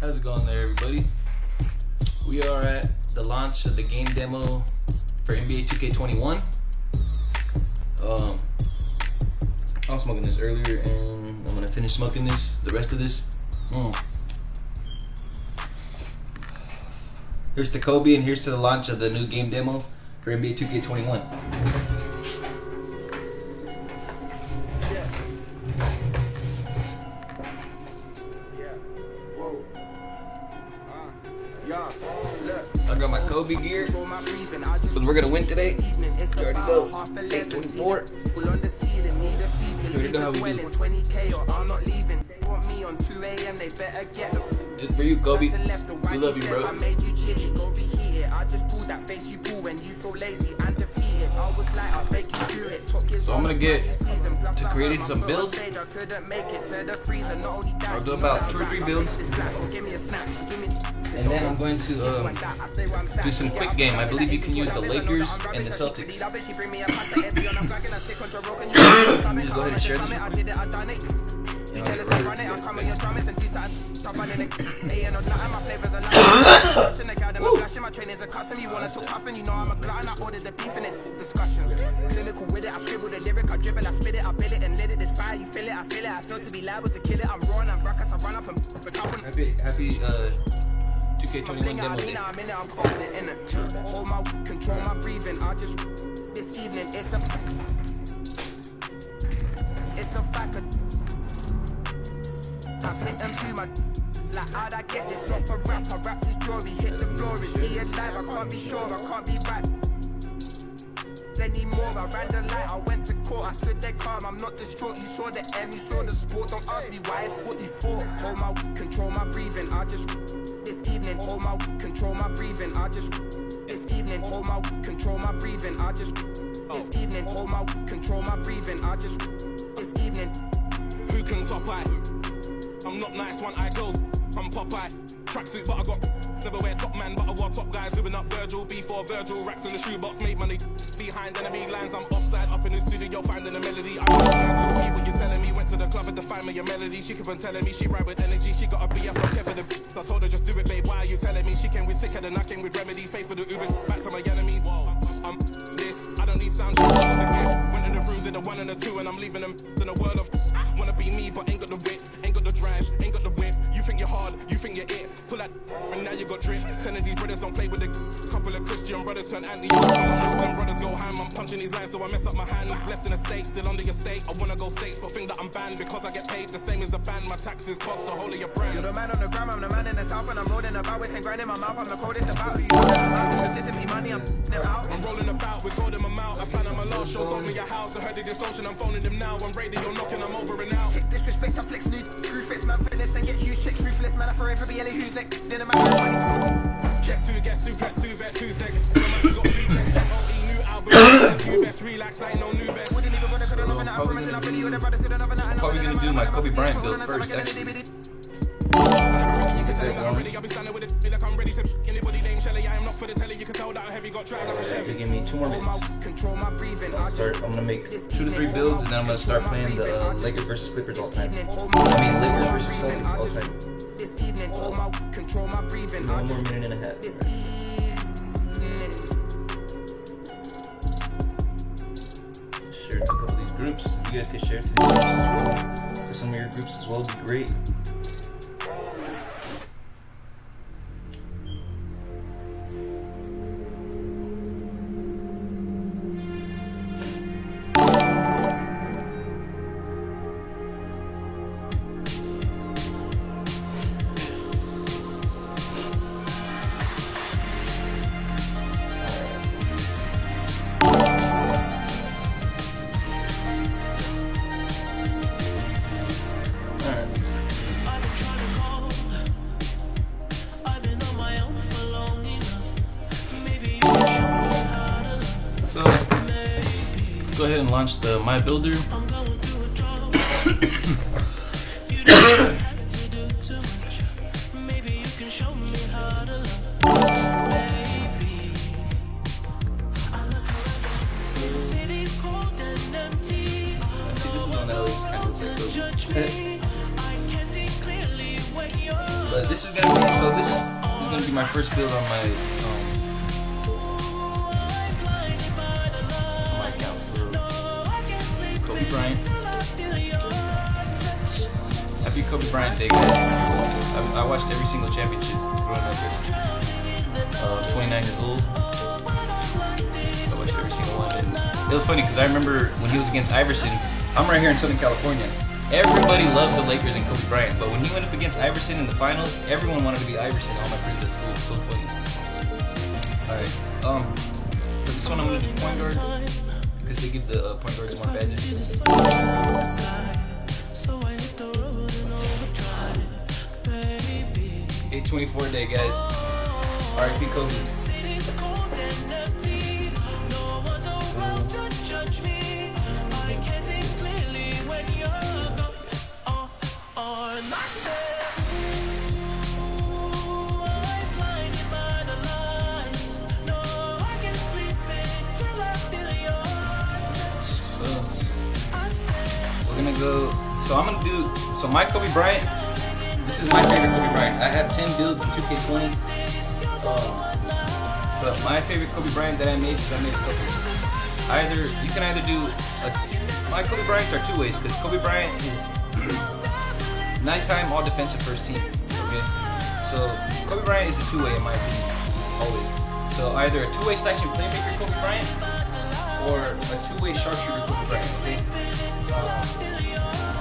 How's it going there, everybody? We are at the launch of the game demo for NBA 2K21. I was smoking this earlier, and I'm gonna finish smoking the rest of this. Here's to Kobe, and here's to the launch of the new game demo for NBA 2K21. I got my Kobe gear, because we're gonna win today. You already know. 824. You already know how we do. Just for you, Kobe. We love you, bro. So I'm gonna get to creating some builds. I'll do about 2 or 3 builds. And then I'm going to do some quick game. I believe you can use the Lakers and the Celtics. Let me just go ahead and share this. Happy 2K21 demo day. Control my breathing. I just this evening it's a fact. I sit and do my like how'd I get this off a rap? I rap this jewelry, hit the floor. Is he alive? I can't be sure, I can't be right anymore. I ran the light, I went to court, I stood there calm, I'm not distraught. You saw the M, you saw the sport. Don't ask me why, it's what you thought. Control my breathing. I just this evening, control my breathing. I just this evening, control my breathing. I just this evening, control my breathing. I just this evening. Who can top I? I'm not nice, one eye girls, I'm Popeye. Tracksuit, but I got never wear top man, but I wore top guys. Doing up Virgil, before Virgil, racks in the shoebox, made money. Behind enemy lines, I'm offside, up in the studio, finding a melody. I don't what you're telling me. Went to the club and defined me a melody. She kept on telling me she ride with energy. She got a BF, not care for the I told her just do it, babe. Why are you telling me? She came with sicker than I came with remedies. Pay for the Uber, back to my enemies. This, I don't need sound. Went in the room, did a 1 and a 2, and I'm leaving them in a world of wanna be me, but ain't got the wit, ain't got the drive, ain't got the whip. You think you're hard, you think you're it. Pull that, and now you got drip. Telling these brothers don't play with a couple of Christian brothers turn anti. Some brothers go ham, I'm punching these lines, so I mess up my hands. Left in a state, still under your state. I wanna go states, but think that I'm banned because I get paid the same as a band. My taxes cost the whole of your brand. You're the man on the gram, I'm the man in the south, and I'm rolling about with 10 grand in my mouth. I'm the coldest about who you know. Listen, me money, I'm them out. I'm rolling about with gold in my mouth. I plan on my last show, sold me a house. I heard the distortion, I'm phoning them now. I'm radio knocking, I'm over and out. Kick disrespect, I flex new screwface man for this and get huge checks. Ruthless man, I forever be LA who's next. Then I'm check 2, guess 2, press 2, vest 2's next. Got 2 checks, MOE new album. 2 best, relax, I ain't no new best. Wouldn't even wanna cut another night. I promise I believe the brothers did another night. I'm probably gonna do my Kobe Bryant build first, actually. I'll be standing with it, like I'm ready to anybody named Shelly. I am not for the telly, you can tell that I'm heavy, got drive like a Chevy. Give me 2 more minutes. I'm gonna make 2 to 3 builds, and then I'm gonna start playing the Lakers versus Clippers all time. I mean Lakers versus Celtics all time. This evening, control my breathing. 1 more minute and a half. Share it to a couple of these groups. You guys can share it to some of your groups as well. It'd be great. So let's go ahead and launch the My Builder. City's cold and empty. But this is gonna be this is gonna be my first build on my account. So Kobe Bryant. Happy Kobe Bryant Day, guys. I watched every single championship growing up. 29 years old. I watched every single one, and it was funny because I remember when he was against Iverson. I'm right here in Southern California. Everybody loves the Lakers and Kobe Bryant, but when he went up against Iverson in the finals, everyone wanted to be Iverson. All my friends at school. It was so funny. Alright, for this one I'm gonna do point guard because they give the point guards more badges. 8/24 day, guys. R.I.P. Kobe. We're gonna go. So my Kobe Bryant. This is my favorite Kobe Bryant. I have 10 builds in 2K20. But my favorite Kobe Bryant that I made, because I made a couple. You can either do my Kobe Bryants are two ways, because Kobe Bryant is 9-time all defensive first team. Okay, so Kobe Bryant is a two-way in my opinion, always. So either a two-way slashing playmaker Kobe Bryant or a two-way sharpshooter Kobe Bryant. Okay.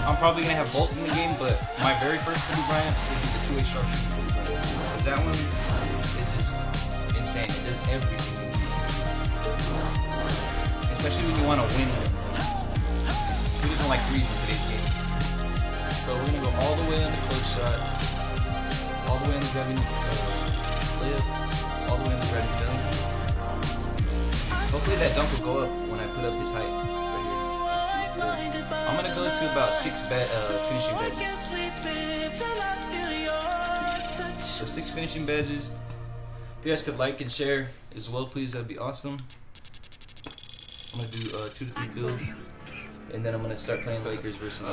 I'm probably gonna have both in the game, but my very first Kobe Bryant will be the two-way sharpshooter Kobe Bryant. Because that one is just insane. It does everything you need. Especially when you want to win. Who doesn't like threes in today's game? So we're gonna go all the way on the close shot, all the way on the driving layup, all the way on the driving dunk. Hopefully that dunk will go up when I put up his height right here. So I'm gonna go to about 6 finishing badges. So 6 finishing badges. If you guys could like and share as well, please, that'd be awesome. I'm gonna do 2 to 3 builds, and then I'm gonna start playing Lakers versus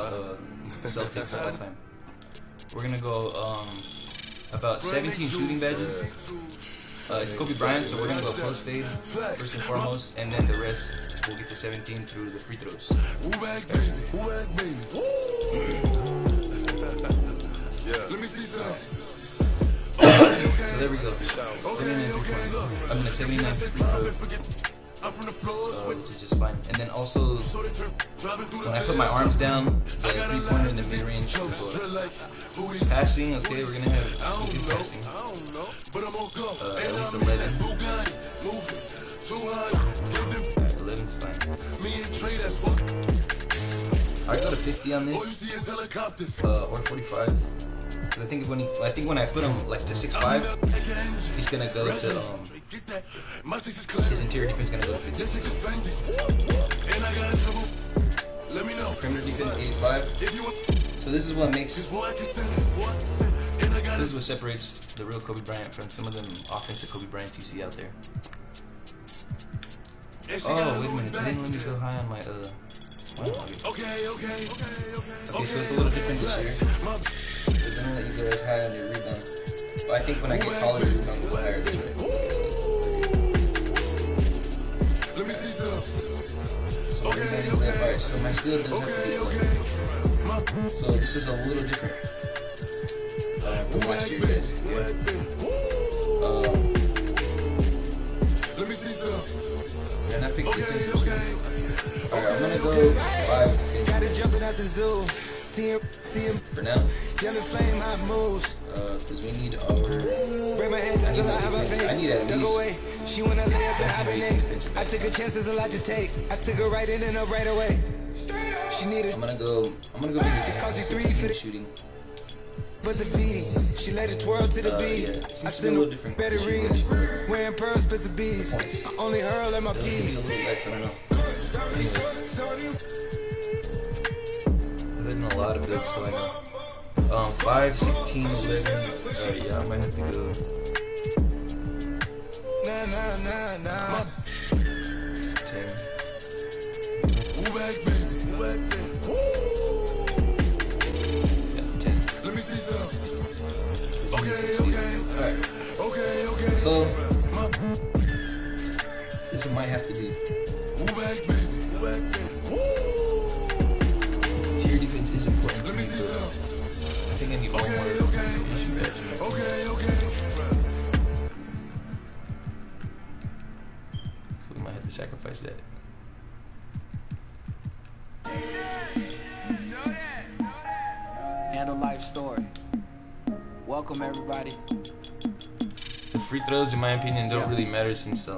Celtics at that time. We're gonna go about 17 shooting badges. It's Kobe Bryant, so we're gonna go post fade first and foremost, and then the rest we'll get to 17 through the free throws. Let me see some. So there we go. 79 free throws. Which is just fine. And then also, when I put my arms down, the 3-pointer in the mid-range passing, okay, we're gonna have good passing. At least 11. 11's fine. I go to 50 on this, or 45. I think when I put him like to 6'5", he's gonna go to his interior defense gonna go to 50. Perimeter defense 85. So this is what separates the real Kobe Bryant from some of them offensive Kobe Bryants you see out there. Oh wait a minute, they didn't let me go high on my Okay, so it's a little different this year. They're gonna let you go as high on your rebound. But I think when I get taller, your rebound will go higher this way. Let me see some. So alright, so my steal does have to be low. So this is a little different from last year, guys. Let me see some. And I picked defense. Alright, I'm gonna go 5. Gotta jumping out the zoo. See him. For now. Because we need our. I need at least. She wanna lay up and hibernate. I took her chances, a lot to take. I took her right in and up right away. She needed. I'm gonna go with 16 shooting. But the B, she let it twirl to the beat. Yeah. I send her better reach. Wearing pearls, bits of bees. I only hurl at my peas. I've been a lot of builds, so I know. 5, 16, 11. Yeah, I might have to go. 10. So this might have to be. Tier defense is important to me, but I think I need one more. We might have to sacrifice that. And a life story. Welcome everybody. The free throws, in my opinion, don't really matter since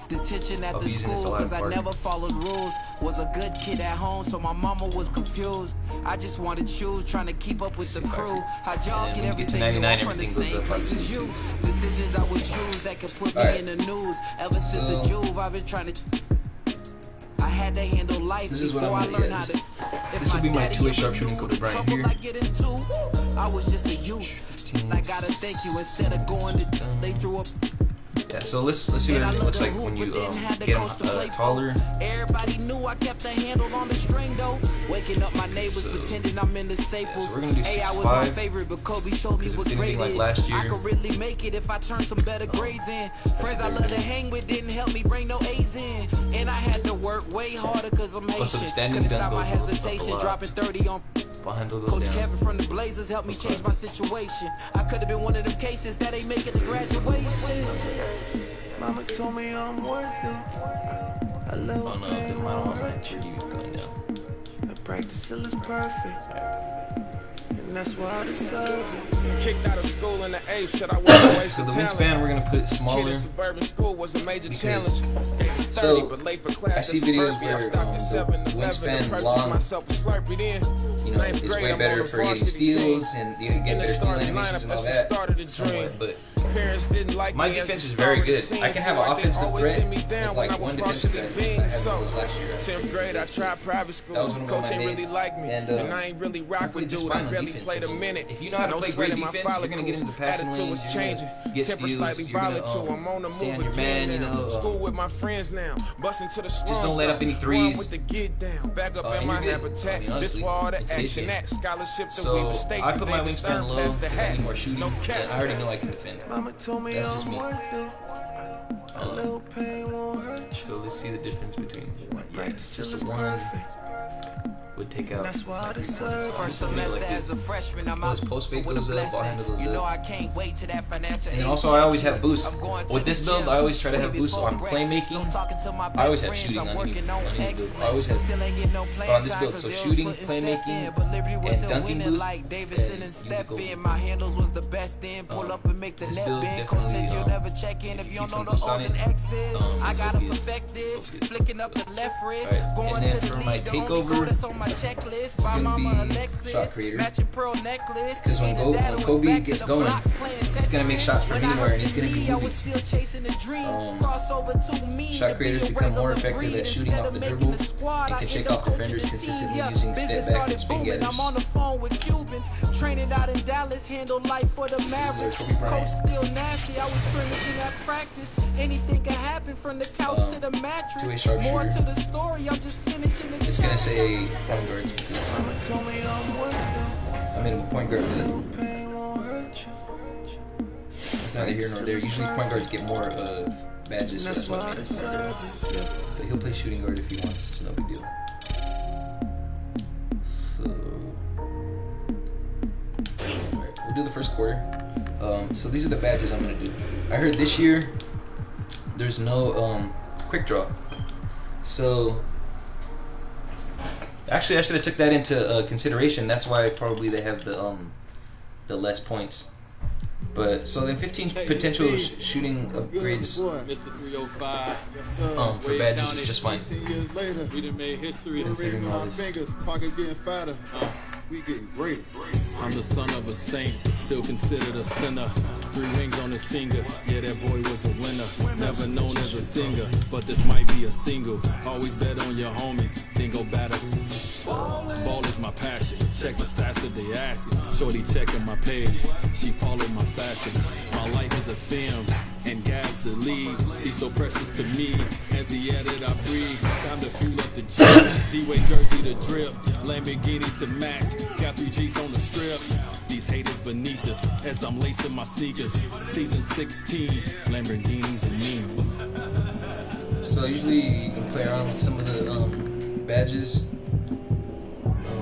Detention at I'll the be using this a school lot cause in I party. never followed rules. Was a good kid at home, so my mama was confused. I just wanted shoes, trying to keep up with the crew. How'd y'all And get when you get to everything 99, new from the everything goes same up, place as obviously. you? Decisions I would choose that could put me Alright. in the news. Ever since So- a Juve, I've been trying to. I had to handle life This is what before I I'm gonna- learned yeah, how this- to. If this will be my daddy two-way ever sharpshooting knew Kobe the Bryant trouble here. I get into, I was just a youth. I gotta thank you instead of going to. They threw up. Yeah, so let's see what it looks like when you get them taller. Everybody knew I kept a handle on the string though. Waking up my neighbors So- pretending I'm in the Staples. yeah, so we're gonna do Hey, I was my 6'5", favorite, but Kobe showed me because what if it's great anything like is. last year- I could really make it if I turned some better grades in. Friends I love to hang with didn't help me bring no A's in. And I had to work way harder cause I'm Oh, so the Haitian. standing Couldn't dunk stop my goes up a hesitation, lot. dropping 30 on. Handle goes Coach down. Kevin from the Blazers helped me change my situation. I could have been one of them cases that ain't making the graduation. Mama told me I'm worth it. A little Oh no, I don't want my tree going down. The practice still is perfect. And that's why I deserve it. Kicked out of school in the 8th, should I wasn't waste So of the talent. wingspan we're gonna put it Kid smaller. in suburban school was a major Because- challenge. 30, so, but late for class. I see that's a videos birthday. I where, stopped at the 7-Eleven wingspan and purchased long, myself a Slurpee then. You know, Ninth it's grade, way I'm better on the for getting varsity steals team. and you can In get the better steal starting animations and lineup, all that's the that. start of the dream. Somewhat, but Parents didn't like my me as defense the is very star of the good. scene, I can have so an I think offensive always threat did me with down like when I was one defensive partially threat. I being had so. those last year. 10th grade, I tried private school. That was one of Coach my ain't main- really like me, and, and I ain't really I rock played with just dude. fine I on barely defense. played a I mean, minute. if you know how to No play sweat great in my defense, you're gonna get into the passing Attitude lanes, was you're changing. gonna get Temper steals, slightly you're violent gonna, too. I'm on the stay on move your man, again you now. know, School with my friends now. Busting to the slums. don't let up any though. threes. Run with the get down. Back up in and my you're good. habitat. I mean, This honestly, for all the it's action. decent. That scholarship that we So mistake. I put my David wingspan Stern low passed the because I hat. need more shooting. No And cap. I already know I can defend. Mama told me That's just I'm me. worth it. A little pain won't hurt you. So let's see the difference between Practice just still a is one perfect. would take out. That's why I like, deserve. First something semester like as this. a freshman, I'm Well, out his post fade with a goes up, ball blessing. handle goes You know up. I can't wait to that financial. And then aid also I always check. have boosts. I'm going to With the this build, gym. I always try to have Way boosts before on breakfast, playmaking. I'm talking to my I always best have friends, shooting I'm on any working on build. I excellence. always have. Still ain't getting no But playing on this time build, 'cause so they was shooting, putting playmaking, second, but Liberty was and still dunking winning boost, like Davidson and and you can go. Stephen. My handles was the best then. Pull up and make the this net build bend. Coach said definitely, you'll never check in if you keep don't know some boost the on O's it. and X's. I It's gotta okay. perfect this. Okay. Flicking up the left wrist. Alright, Going and then to the for my lead. The only takeover, goal that's on my checklist. By gonna Mama be shot Alexis. creator. Matching pearl necklace. Because when Kobe gets going, he's gonna make shots from anywhere and he's gonna be I was moving. still chasing the dream. Crossover to me. Shot creators become more effective at shooting off the dribble and can shake off defenders consistently using step back and spin gathers. I'm on the phone with Cuban, training out in Dallas, handle life for the Mavericks. Kobe Bryant. Coach still nasty, I was scrimmaging at practice. Anything can happen from the couch to the two-way mattress. sharpshooter. More to the story, I'm just finishing the It's gonna chapter. say point guards. Mama told me I'm worth it. I made him a point guard, but Pain won't hurt you. it's neither here nor there. Usually point guards get more badges, so that's why I made him point guard. But he'll play shooting guard if he wants. It's no big deal. So, alright, we'll do the first quarter. So these are the badges I'm gonna do. I heard this year there's no quick draw. So actually, I should have took that into consideration. That's why probably they have the less points. But so then 15 potential shooting upgrades Mr. 305. Yes, sir. for badges is just fine. 16 years later, We done made history. we're raising all our this. fingers, pocket getting fatter. We getting greater. I'm the son of a saint, still considered a sinner. 3 rings on his finger, yeah, that boy was a winner. Never known as a singer, but this might be a single. Always bet on your homies, then go battle. Ball is my passion. Check the stats if they ask it. Shorty checking my page, she followed my fashion. My life is a film, and Gab's the lead. See, so precious to me, as the air that I breathe. Time to fuel up the gym. D-Way jersey to drip, Lamborghinis to match. Got 3 G's on the strip. these haters beneath us as I'm lacing my sneakers. Season 16, Lamborghinis and Nimas. So usually you can play around with some of the badges.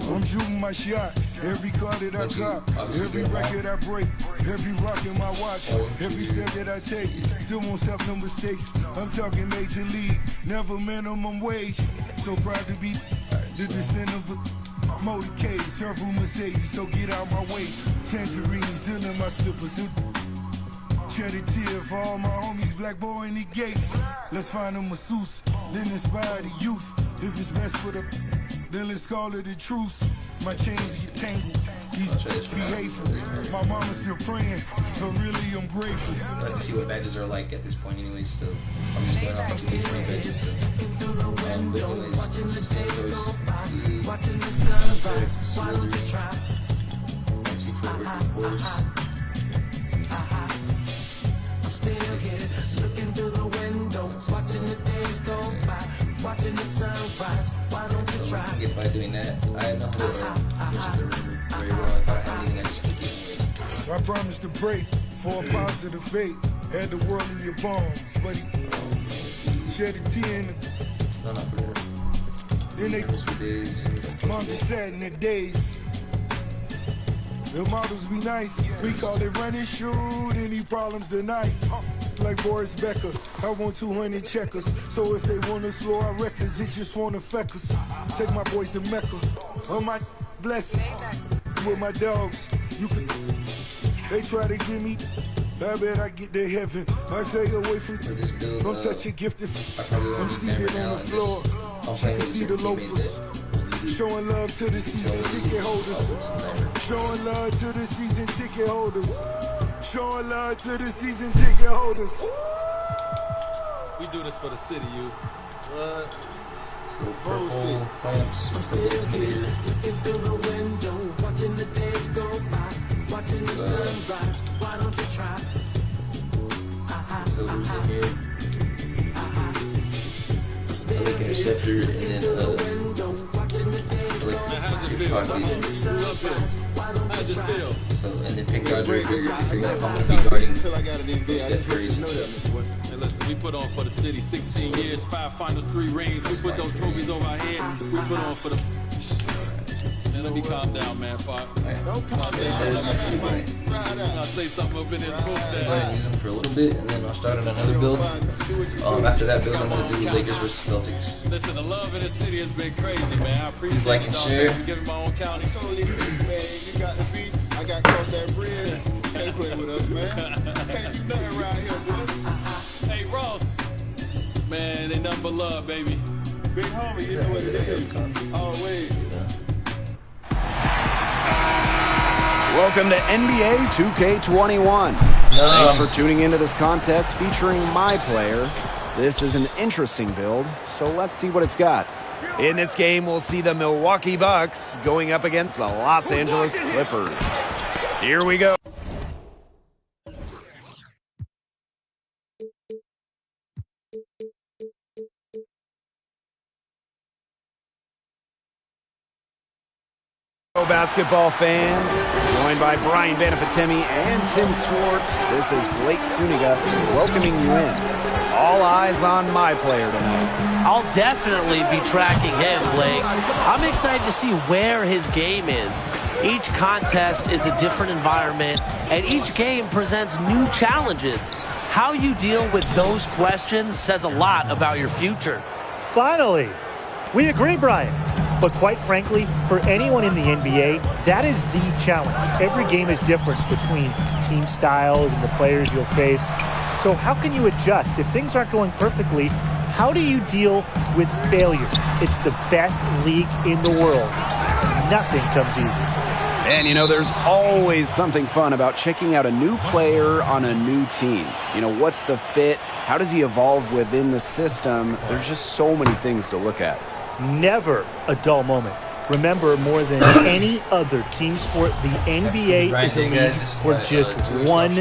I'm shooting my shot. Every car that I drop, every record I break, every rock in my watch, every step that I take, still won't stop no mistakes. I'm talking major league, never minimum wage. So proud to be the descent of a motorcade, several Mercedes, so get out my way. Tangerines, still in my slippers. Shed a tear for all my homies, black boy in the gates. Let's find a masseuse, then inspire the youth. If it's best for the, then let's call it a truce. My chains get tangled, he's be hateful. My mama's still praying, so really I'm grateful. I'd like to see what badges are like at this point anyways, so I'm just going off of the different badges. But anyways, Watching the sunrise, why don't you try? let's see for the course. I'm still here, looking through the window, watching the days go by, watching the sunrise, why don't you try? Get by doing that. I know the river very well. If I have anything, I just kick it anyways. I promised to break for a positive fate. Had the world in your palms, but he shed a tear in the. No, not for that. Then they For days. mom just sat in their days. The models be nice, we call it run and shoot. Any problems tonight? Like Boris Becker, I want 200 checkers. So if they wanna slow our records, it just won't affect us. Take my boys to Mecca, on my blessing. With my dogs, you could. They try to give me, I bet I get to heaven. I stay away from. For this build, I'm such a gifted. I probably won't I'm use seated camera now on the and floor. I'll She play can with see your the teammates loafers. that Showing love to the season ticket holders. Showing love to the season ticket holders. Showing love to the season ticket holders. We do this for the city, you. What? purple Bullshit. clamps, purple indicator. Looking through the window, watching the days go by, watching the sunrise, why don't you try? So in here, like interceptor, and then like How's it feel? pocket. Up here. How's it feel? So and then pick guards right here. If I'm gonna be guarding Until I got it in bed. I Steph just Curry's know and that, stuff. boy. Hey, listen, we put on for the city 16 years, 5 finals, 3 rings. We put those trophies over our head. We put on for the. Man, let me calm down, man. Fuck. Don't calm down. Ride I'll out. say something up in this booth Go ahead there. and use them for a little bit, and then I'll start on another build. After that build, I'm gonna do Lakers versus Celtics. Listen, the love in this city has been crazy, man. I appreciate like it, and dog. share. Thanks for giving my own county. Told you, man, you got the beach. I got crossed that bridge. Can't play with us, man. Can't do nothing around here, boy. Hey, Ross. Man, they nothing but love, baby. Big homie, you know what it is. Always. Welcome to NBA 2K21. Thanks for tuning into this contest featuring my player. This is an interesting build, so let's see what it's got. In this game, we'll see the Milwaukee Bucks going up against the Los Angeles Clippers. Here we go. Basketball fans, joined by Brian Benefitemi and Tim Swartz, this is Blake Suniga welcoming you in. All eyes on my player tonight. I'll definitely be tracking him, Blake. I'm excited to see where his game is. Each contest is a different environment, and each game presents new challenges. How you deal with those questions says a lot about your future. Finally, we agree, Brian. But quite frankly, for anyone in the NBA, that is the challenge. Every game is different between team styles and the players you'll face. So how can you adjust? If things aren't going perfectly, how do you deal with failure? It's the best league in the world. Nothing comes easy. And you know, there's always something fun about checking out a new player on a new team. You know, what's the fit? How does he evolve within the system? There's just so many things to look at. Never a dull moment. Remember, more than any other team sport, the NBA is a league where just one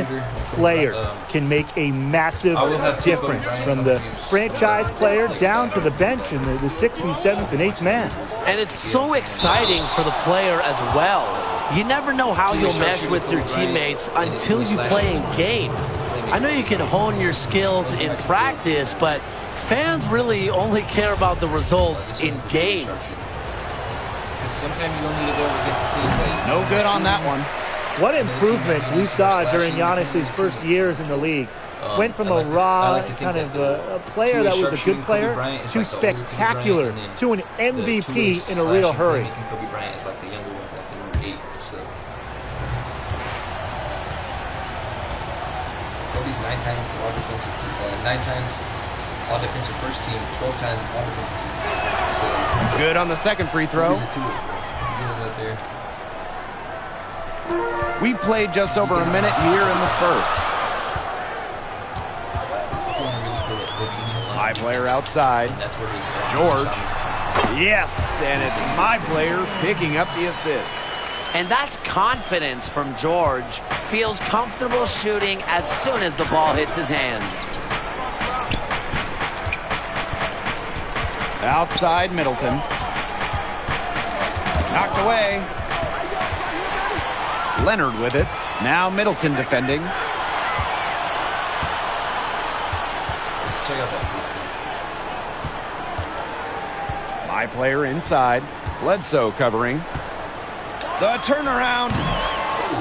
player can make a massive difference, from the franchise player down to the bench and the 6th and 7th and 8th man. And it's so exciting for the player as well. You never know how you'll mesh with your teammates until you play in games. I know you can hone your skills in practice, but fans really only care about the results in games. Sometimes you don't need to go against a team like No good on that one. What improvement we saw during Giannis's first years in the league. Went from a raw kind of a player that was a good player to spectacular to an MVP in a real hurry. Kobe Bryant is like the younger one, like the number 8. So Kobe's 9 times all defensive team, 9 times all defensive first team, 12 times all defensive team. So good on the second free throw. We played just over a minute here in the first. My player outside. George. Yes, and it's my player picking up the assist. And that's confidence from George. Feels comfortable shooting as soon as the ball hits his hands. Outside Middleton. Knocked away. Leonard with it. Now Middleton defending. Let's check out that. My player inside. Bledsoe covering. The turnaround.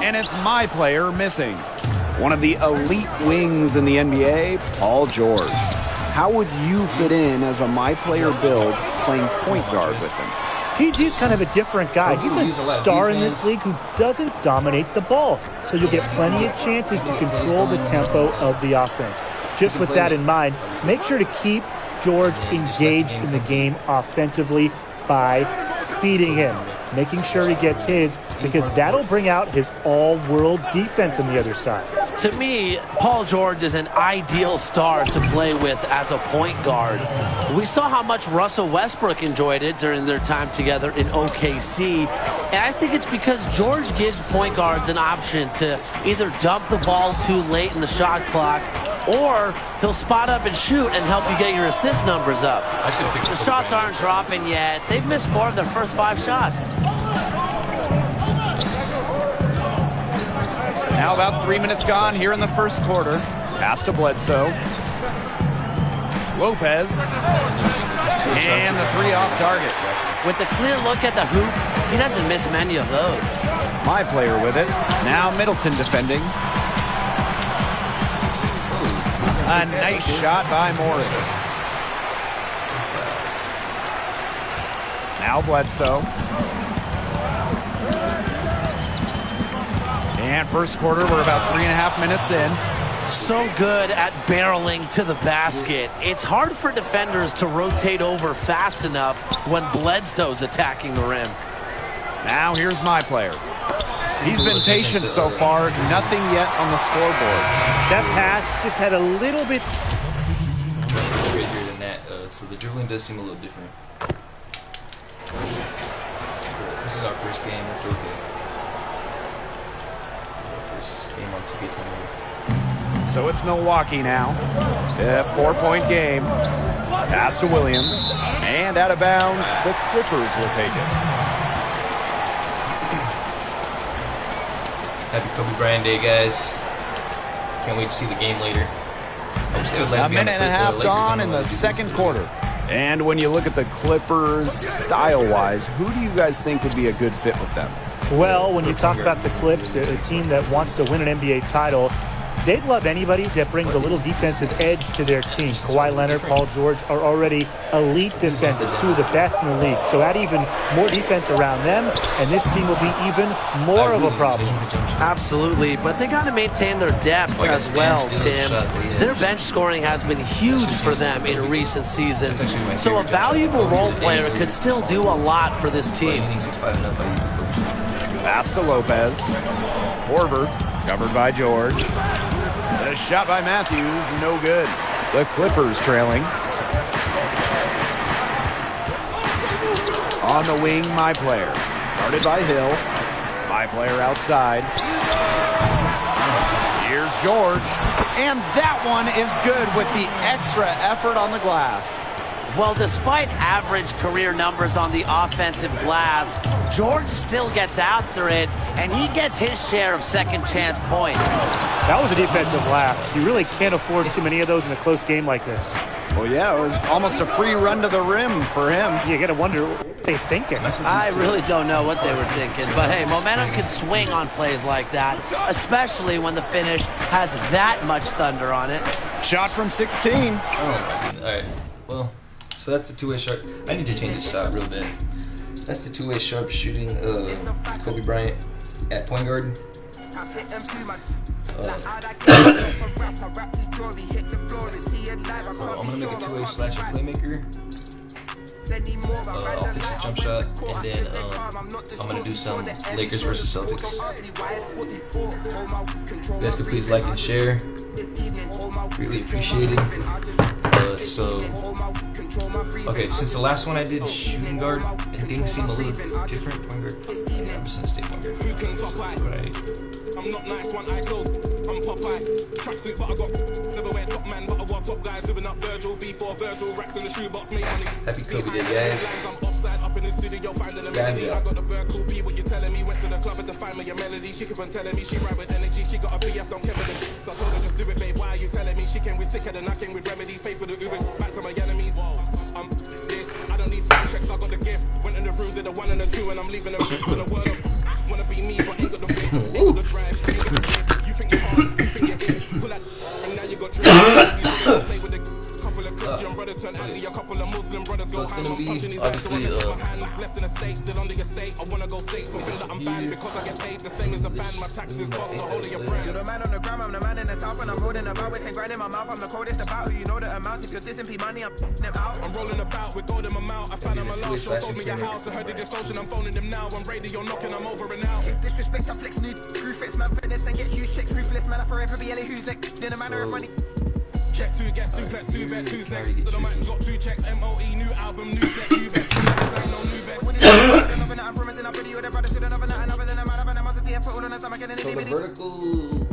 And it's my player missing. One of the elite wings in the NBA, Paul George. How would you fit in as a my player build playing point guard with him? PG's kind of a different guy. He's a star in this league who doesn't dominate the ball. So you'll get plenty of chances to control the tempo of the offense. Just with that in mind, make sure to keep George engaged in the game offensively by feeding him, making sure he gets his, because that'll bring out his all-world defense on the other side. To me, Paul George is an ideal star to play with as a point guard. We saw how much Russell Westbrook enjoyed it during their time together in OKC. And I think it's because George gives point guards an option to either dump the ball too late in the shot clock, or he'll spot up and shoot and help you get your assist numbers up. The shots aren't dropping yet. They've missed 4 of their first 5 shots. Now about 3 minutes gone here in the first quarter. Pass to Bledsoe. Lopez. And the 3 off target. With a clear look at the hoop, he doesn't miss many of those. My player with it. Now Middleton defending. A nice shot by Morris. Now Bledsoe. And first quarter, we're about 3.5 minutes in. So good at barreling to the basket. It's hard for defenders to rotate over fast enough when Bledsoe's attacking the rim. Now here's my player. He's been patient so far, nothing yet on the scoreboard. That pass just had a little bit crazier than that, so the dribbling does seem a little different. This is our first game, that's okay. First game on 2K21. So it's Milwaukee now. A 4-point game. Pass to Williams. And out of bounds, the Clippers will take it. Happy Kobe Bryant Day, guys. Can't wait to see the game later. A minute and a half gone in the second quarter. And when you look at the Clippers, style-wise, who do you guys think would be a good fit with them? Well, when you talk about the Clips, a team that wants to win an NBA title, they'd love anybody that brings a little defensive edge to their team. Kawhi Leonard, Paul George are already elite defenders, 2 of the best in the league. So add even more defense around them, and this team will be even more of a problem. Absolutely, but they got to maintain their depth as well, Tim. Their bench scoring has been huge for them in recent seasons. So a valuable role player could still do a lot for this team. Pass to Lopez. Horford, covered by George. The shot by Matthews, no good. The Clippers trailing. On the wing, my player. Guarded by Hill. My player outside. Here's George. And that one is good with the extra effort on the glass. Well, despite average career numbers on the offensive glass, George still gets after it and he gets his share of second chance points. That was a defensive lapse. You really can't afford too many of those in a close game like this. Well, yeah, it was almost a free run to the rim for him. You got to wonder what they're thinking. I really don't know what they were thinking, but hey, momentum can swing on plays like that, especially when the finish has that much thunder on it. Shot from 16. Oh my goodness. All right. Well, so that's the two-way sharp. I need to change the shot real bad. That's the two-way sharp shooting Kobe Bryant at point guard. I'm gonna make a two-way slasher playmaker. I'll fix the jump shot, and then I'm gonna do some Lakers versus Celtics. You guys can please like and share. Really appreciate it. Okay, since the last one I did shooting guard, and things seem a little different. Point guard. Yeah, I'm just gonna stay point guard. Right. I'm not nice, one eye closed. I'm Popeye. Tracksuit, but I got never wear top man, but I wore top guys. Living up Virgil, before Virgil, racks in the shoebox, make money. Happy Kobe Day, guys. I'm offside up in the studio, finding a melody. I got the bird, cool B, what you telling me? Went to the club and to find me a melody. She keep on telling me she ride with energy. She got a BF, don't care for the beat. So I told her just do it, babe. Why are you telling me? She came with sicker than I came with remedies. Pay for the Uber, back to my enemies. This, I don't need sound checks, I got the gift. Went in the room, did a 1 and a 2, and I'm leaving them with a word of. Wanna be me, but ain't got the wit, ain't got the drive, ain't got the wit. You think you're hard, you think you're in. Pull that, and now you got drink. You play with a couple of Christian brothers, turn anti, a couple of Muslim brothers go ham. I'm punching these guys, so I just put my hands left in the States, still under your state. I wanna go states, but think that I'm banned because I get paid the same as a band. My taxes cost the whole of your brand. You're the man on the gram, I'm the man in the south, and I'm rolling about with 10 grand in my mouth. I'm the coldest about who you know the amounts. If you're dissing P money, I'm them out. I'm rolling about with gold in my mouth. I found him a lost show, sold me a house. I heard the distortion, I'm phoning them now. I'm radio knocking, I'm over and out. Disrespect, I flex new crew fits man for this and get huge checks. Ruthless man, I forever be LA who's next. Then a manner of money. Check 2, get suplex, 2 vets, who's next? The man's got 2 checks, MOE, new album, new sex, new bets, no new bets. I'm promising I'll video the brothers to another night, another than a man, I'm a monster, for all on the stomach and So the vertical,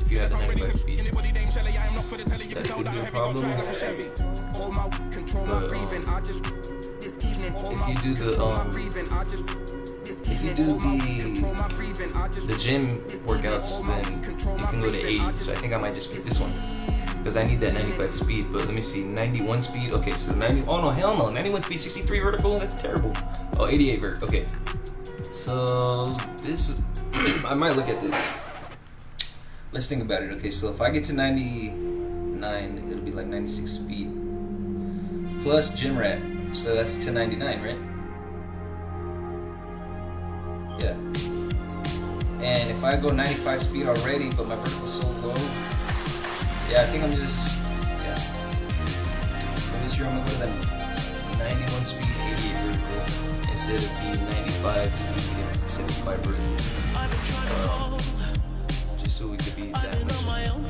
if you had 95 speed, that should be a problem. If you do the gym workouts, then you can go to 80. So I think I might just pick this one because I need that 95 speed. But let me see, 91 speed. Okay, so 90. Oh no, hell no, 91 speed, 63 vertical. That's terrible. Oh, 88 vert. Okay, so this I might look at this. Let's think about it. Okay, so if I get to 99, it'll be like 96 speed plus gym rat. So that's to 99, right? Yeah. And if I go 95 speed already, but my vertical's so low, yeah, I think I'm just, yeah. So this year I'm gonna go to that 91 speed, 88 vertical instead of being 95 speed and 75 vertical. Just so we could be that much more OP.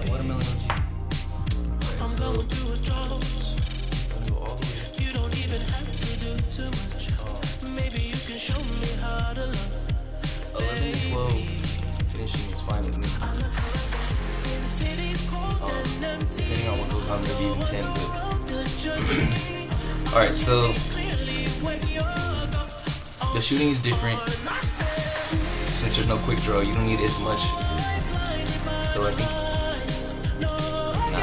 Watermelon OG. Alright, so maybe you can show me how to love. 11 and 12 finishing is fine with me. Depending on what goes on, maybe even 10. But alright, so the shooting is different. Since there's no quick draw, you don't need as much. So I think 9. I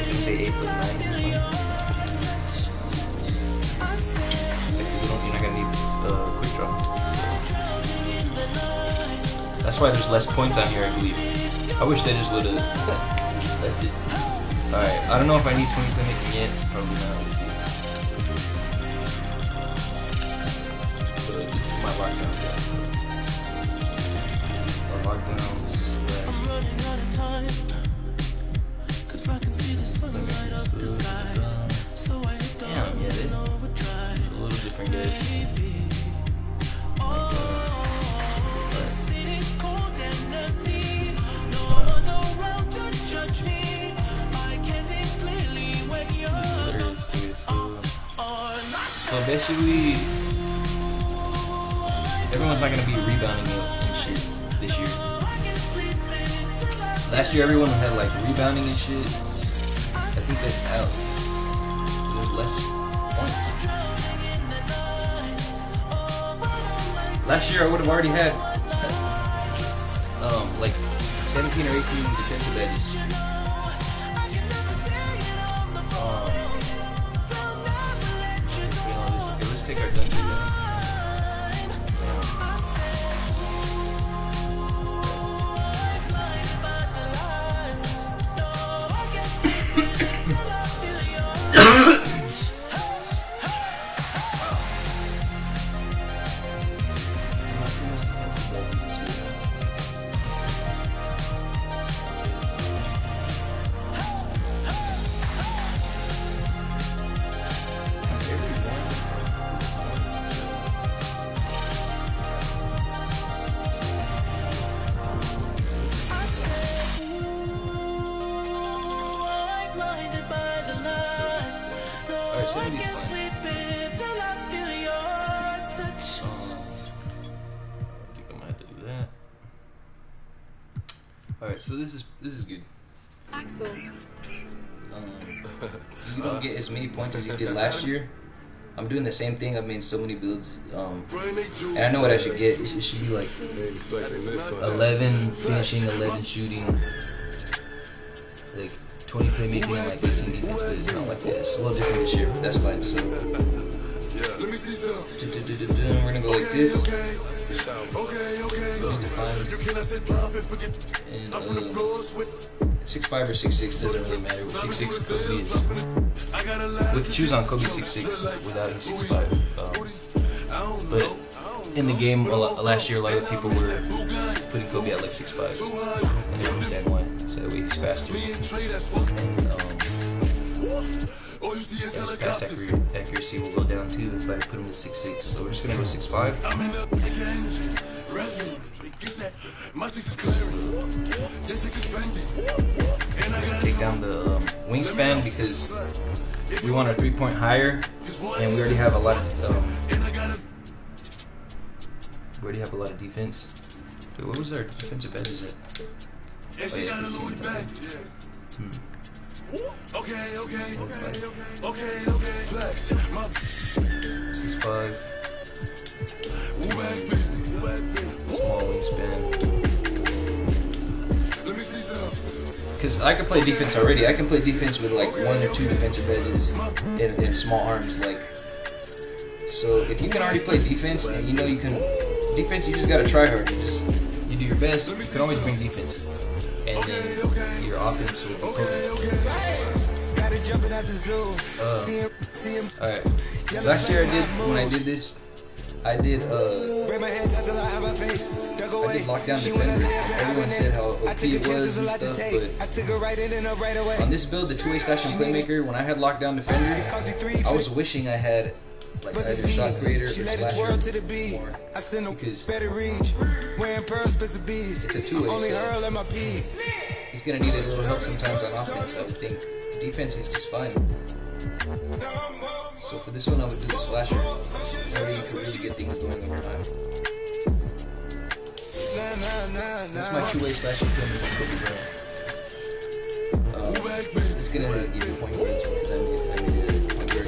can say 8, but 9 is fine. You're not gonna need quick draw. That's why there's less points on here, I believe. I wish they just would've. That's it. Alright, I don't know if I need 20 playmaking yet. Probably not. Let's see. So just do my lockdown. My lockdown. I'm running out of time. Cause I can see the sun light up the sky. So I hit the overdrive. It's a little different, guys. So basically, everyone's not gonna be rebounding and shit this year. Last year, everyone had like rebounding and shit. I think that's out. with less points. Last year I would have already had like 17 or 18 defensive edges. Okay, let's take our dunker down. Alright, so this is good. Axel. You don't get as many points as you did last year. I'm doing the same thing. I've made so many builds, and I know what I should get. It should be like 11 finishing, 11 shooting, like 20 playmaking, and like 18 defense. But it's not like that. It's a little different this year, but that's fine. So we're gonna go like this. And 6'5" or 6'6" doesn't really matter. With 6'6", Kobe is. With the shoes on, Kobe 6'6", without he's 6'5". But in the game last year, a lot of people were putting Kobe at like 6'5", and they understand why. So that way he's faster. And his pass accuracy will go down too if I put him to 6'6". So we're just gonna go 6'5". Take down the wingspan because we want our 3-point higher, and we already have a lot of defense. Wait, what was our defensive edge? Is it? Oh yeah, 15. Okay. 6'5". Small wingspan. Because I can play defense already. I can play defense with like 1 or 2 defensive edges and small arms. Like, so if you can already play defense and you know you can defense, you just gotta try hard. You do your best. You can always bring defense, and then your offense will be alright. Last year when I did this, I did lockdown defender. Everyone said how OP it was and stuff, but on this build, the 2-way slash and playmaker, when I had lockdown defender, I was wishing I had like either shot creator or slasher more, because it's a 2-way, so he's gonna need a little help sometimes on offense. I would think defense is just fine. So for this one, I would do the slasher. Where you can really get things going over time. That's my 2-way slasher coming from Kobe Bryant. It's gonna give you point guards because I need a point guard.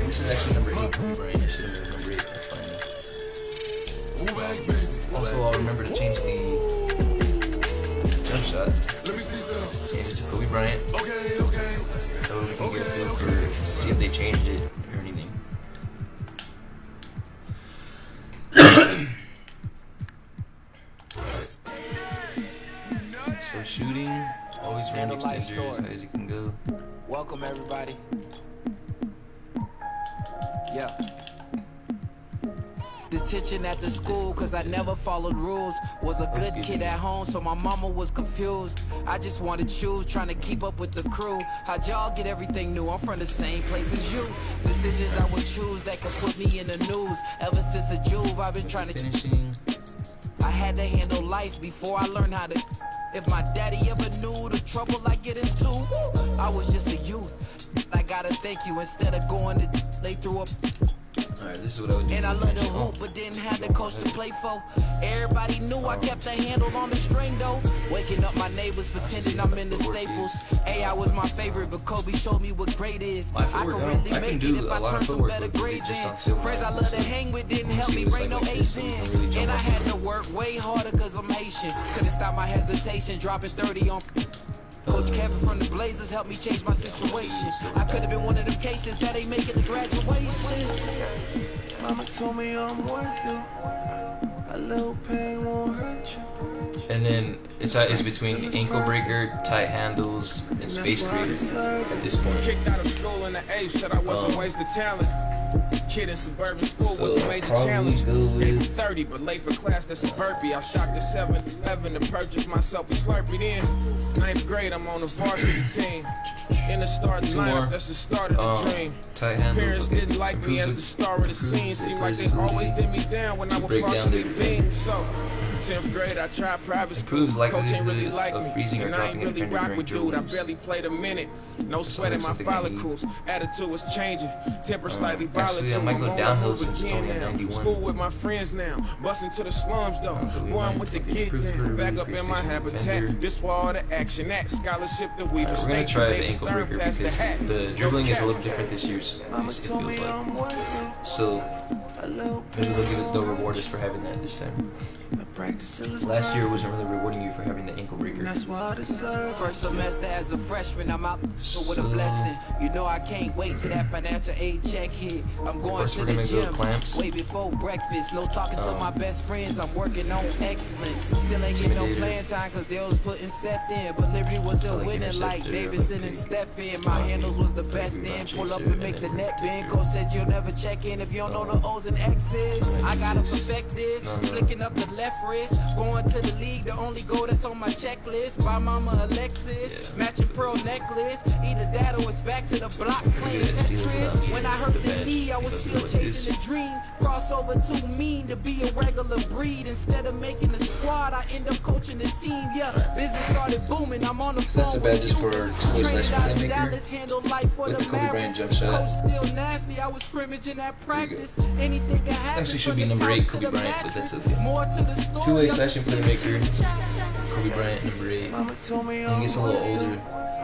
This is actually number 8 Kobe Bryant. I should have made it number 8. That's fine. Also, I'll remember to change the jump shot. Change it to Kobe Bryant. So we can get a feel for to see if they changed it or anything. So shooting, always run extenders as high as you can go. Welcome everybody. Yeah. Detention at the school cause I never followed rules. Was a good kid at home so my mama was confused. I just wanted shoes, trying to keep up with the crew. How'd y'all get everything new? I'm from the same place as you. Decisions I would choose that could put me in the news. Ever since a Juve I've been trying to finishing. I had to handle life before I learned how to. If my daddy ever knew the trouble I get into, I was just a youth. I gotta thank you. Instead of going to they threw up Alright, this is what I would do. And I love the hoop, but didn't have the coach to play for. Everybody knew I kept a handle on the string, though. Waking up my neighbors, pretending I'm in the Staples. AI was my favorite, but Kobe showed me what great is. I could really make it if I turn some better grades in. Friends I love to hang with didn't help me bring no A's in. And I had to work way harder cause I'm Haitian. Couldn't stop my hesitation, dropping 30 on... Coach Kevin from the Blazers helped me change my situation. I could have been one of them cases that ain't making the graduation. Mama told me I'm worth it. A little pain won't hurt you. And then it's between ankle breaker, tight handles, and space creator at this point. Kicked out of school in the 8th, said I wasn't wasted talent. Kid in suburban school was a major challenge. 30, but late for class, that's a burpee. I stopped at 7-11 to purchase myself a Slurpee. Then 9th grade, I'm on the varsity team. In the starting lineup, that's the start of the dream. Parents didn't like me as the star of the scene. Seemed like they always did me down when I was partially beamed. So 10th grade, I tried private school. Coach ain't really like me, and I ain't really rock with dude. I barely played a minute. No sweat in my follicles. Attitude was changing. Temper slightly volatile. I might go downhill since it's only 91. School with my friends now. Busting to the slums though. Boy, I'm with the get down. Back up in my habitat. This where all the action at. Scholarship that we we're gonna try the ankle breaker because the dribbling is a little different this year's. At least it feels like. So maybe they'll reward us for having that this time. Last year wasn't really rewarding you for having the ankle breaker. First semester as a freshman, I'm out with a blessing. You know I can't wait till that financial aid check hit. I'm going to the gym way before breakfast. No talking to my best friends. I'm working on excellence. Still ain't getting no playing time cause they was putting set in. But Liberty was still winning like Davidson and Stephen. My handles was the best then. Pull up and make the net bend. Coach said you'll never check in if you don't know the O's and X's. I gotta perfect this. Flicking up the left wrist. Going to the league, the only goal that's on my checklist. Buy mama a Lexus, matching pearl necklace. Either that or it's back to the block playing Tetris. When I heard the knee, I was still chasing the dream. Crossover too mean to be a regular breed. Instead of making the squad, I end up coaching the team. Yeah, business started booming. I'm on the phone. That's the badges for two-way Dallas handle life for with the Kobe BRYANT jump shot. Coach still nasty. I was scrimmaging at practice. Anything can happen. Actually should be number 8, Kobe BRYANT, but that's okay. More to the story. Two-way slashing playmaker, Kobe BRYANT, number 8. He gets a little older.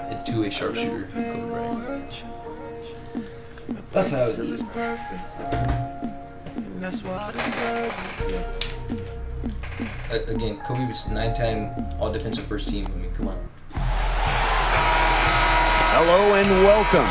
A two-way sharpshooter, Kobe BRYANT. That's how it is. Again, Kobe was 9-time all-defensive first team. I mean, come on. Hello and welcome.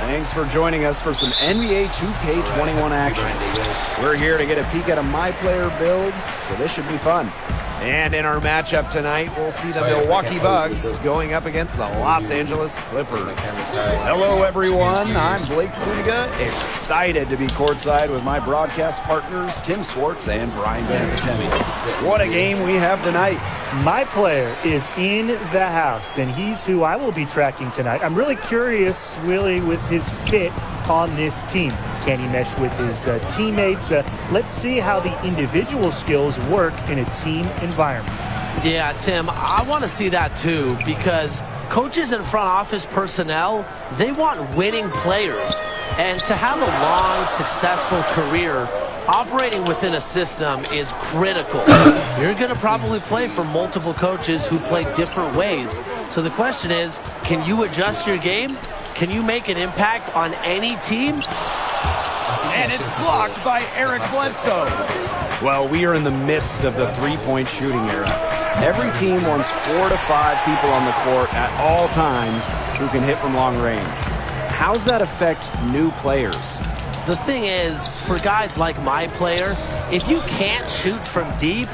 Thanks for joining us for some NBA 2K21 action. We're here to get a peek at a My Player build, so this should be fun. And in our matchup tonight, we'll see the Milwaukee Bucks going up against the Los Angeles Clippers. Hello, everyone. I'm Blake Suniga, excited to be courtside with my broadcast partners, Tim Swartz and Brian Banfatemi. What a game we have tonight. My player is in the house, and he's who I will be tracking tonight. I'm really curious, really, with his fit on this team. Can he mesh with his teammates? Let's see how the individual skills work in a team environment. Yeah, Tim, I want to see that too, because coaches and front office personnel, they want winning players. And to have a long, successful career, operating within a system is critical. You're going to probably play for multiple coaches who play different ways. So the question is, can you adjust your game? Can you make an impact on any team? And it's blocked by Eric Bledsoe. Well, we are in the midst of the three-point shooting era. Every team wants 4 to 5 people on the court at all times who can hit from long range. How's that affect new players? The thing is, for guys like my player, if you can't shoot from deep,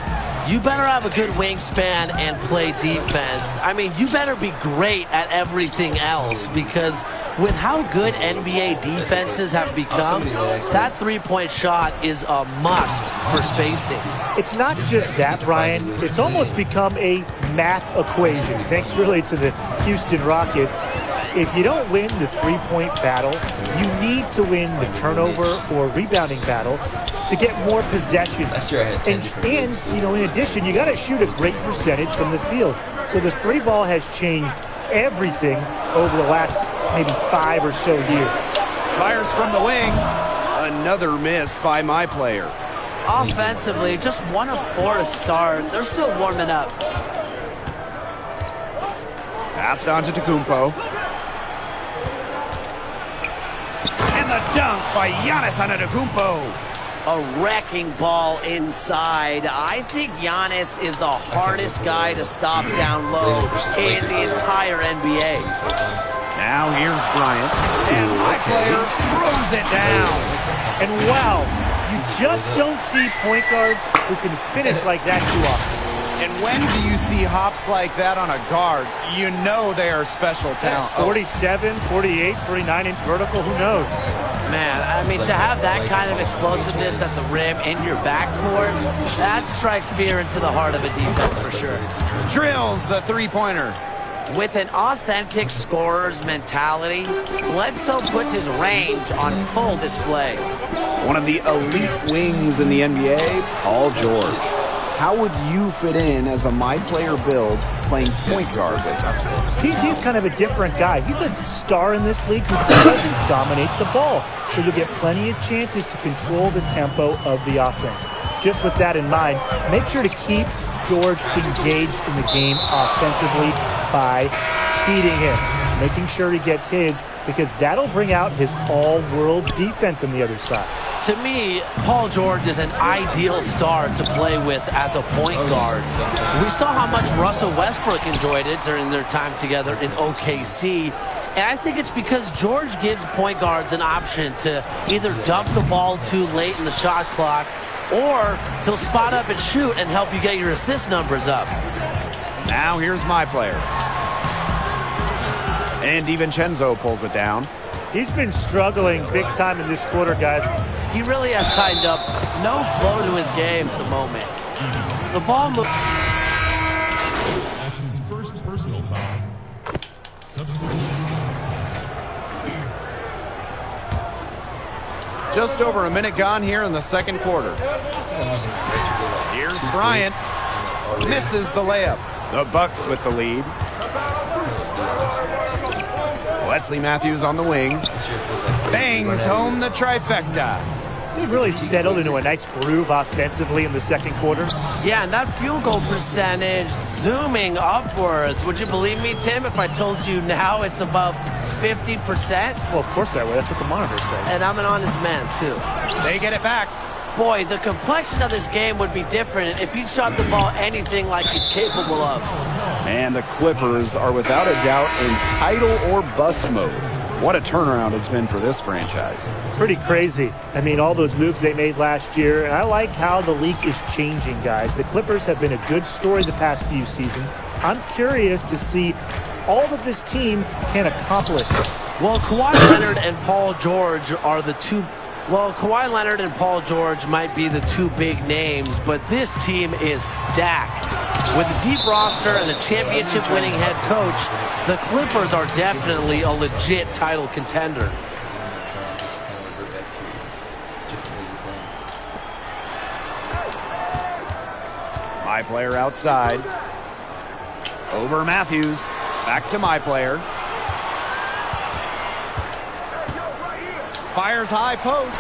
you better have a good wingspan and play defense. I mean, you better be great at everything else, because with how good NBA defenses have become, that three-point shot is a must for spacing. It's not just that, Brian. It's almost become a math equation, thanks really to the Houston Rockets. If you don't win the three-point battle, you need to win the turnover or rebounding battle to get more possession. Last year I had 10 and you know, in addition, you got to shoot a great percentage from the field. So the three ball has changed everything over the last maybe 5 or so years. Fires from the wing. another miss by my player. Offensively, just 1 of 4 to start. They're still warming up. Passed on to Tecumpo. And the dunk by Giannis Antetokounmpo. A wrecking ball inside. I think Giannis is the hardest guy to stop down low in the entire NBA. Now here's Bryant. And my player throws it down. And wow, you just don't see point guards who can finish like that too often. And when do you see hops like that on a guard? You know they are special talent. 47, 48, 49-inch vertical, who knows? Man, I mean, to have that kind of explosiveness at the rim in your backcourt, that strikes fear into the heart of a defense for sure. Drills the three-pointer. With an authentic scorer's mentality, Bledsoe puts his range on full display. One of the elite wings in the NBA, Paul George. How would you fit in as a my-player build playing point guard with him? PG's kind of a different guy. He's a star in this league who doesn't dominate the ball. So you'll get plenty of chances to control the tempo of the offense. Just with that in mind, make sure to keep George engaged in the game offensively by feeding him, making sure he gets his, because that'll bring out his all-world defense on the other side. To me, Paul George is an ideal star to play with as a point guard. We saw how much Russell Westbrook enjoyed it during their time together in OKC. And I think it's because George gives point guards an option to either dump the ball too late in the shot clock, or he'll spot up and shoot and help you get your assist numbers up. Now here's my player. And DiVincenzo pulls it down. He's been struggling big time in this quarter, guys. He really has tightened up. No flow to his game at the moment. The ball moves. That's his first personal foul. Just over a minute gone here in the second quarter. Here's Bryant. Misses the layup. The Bucks with the lead. Wesley Matthews on the wing. Bangs home the trifecta. They've really settled into a nice groove offensively in the second quarter. Yeah, and that field goal percentage zooming upwards. Would you believe me, Tim, if I told you now it's above 50%? Well, of course I would. That's what the monitor says. And I'm an honest man, too. They get it back. Boy, the complexion of this game would be different if he shot the ball anything like he's capable of. And the Clippers are without a doubt in title or bust mode. What a turnaround it's been for this franchise. Pretty crazy. I mean, all those moves they made last year, and I like how the league is changing, guys. The Clippers have been a good story the past few seasons. I'm curious to see all that this team can accomplish. Well, Kawhi Leonard and Paul George are the two. Well, Kawhi Leonard and Paul George might be the two big names, but this team is stacked. With a deep roster and a championship-winning head coach, the Clippers are definitely a legit title contender. My player outside. Over Matthews. Back to my player. Fires high post.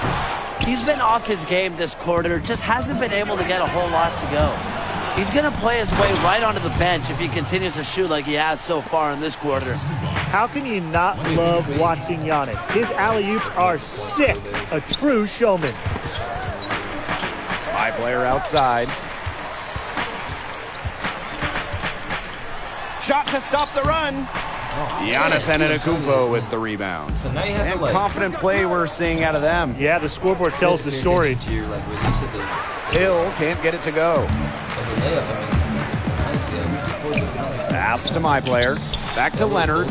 He's been off his game this quarter, just hasn't been able to get a whole lot to go. He's going to play his way right onto the bench if he continues to shoot like he has so far in this quarter. How can you not love watching Giannis? His alley-oops are sick. A true showman. My player outside. Shot to stop the run. Giannis Antetokounmpo with the rebound. So now you have and to, like, confident play we're seeing out of them. Yeah, the scoreboard tells the story. Hill can't get it to go. Pass to my player. Back to Leonard.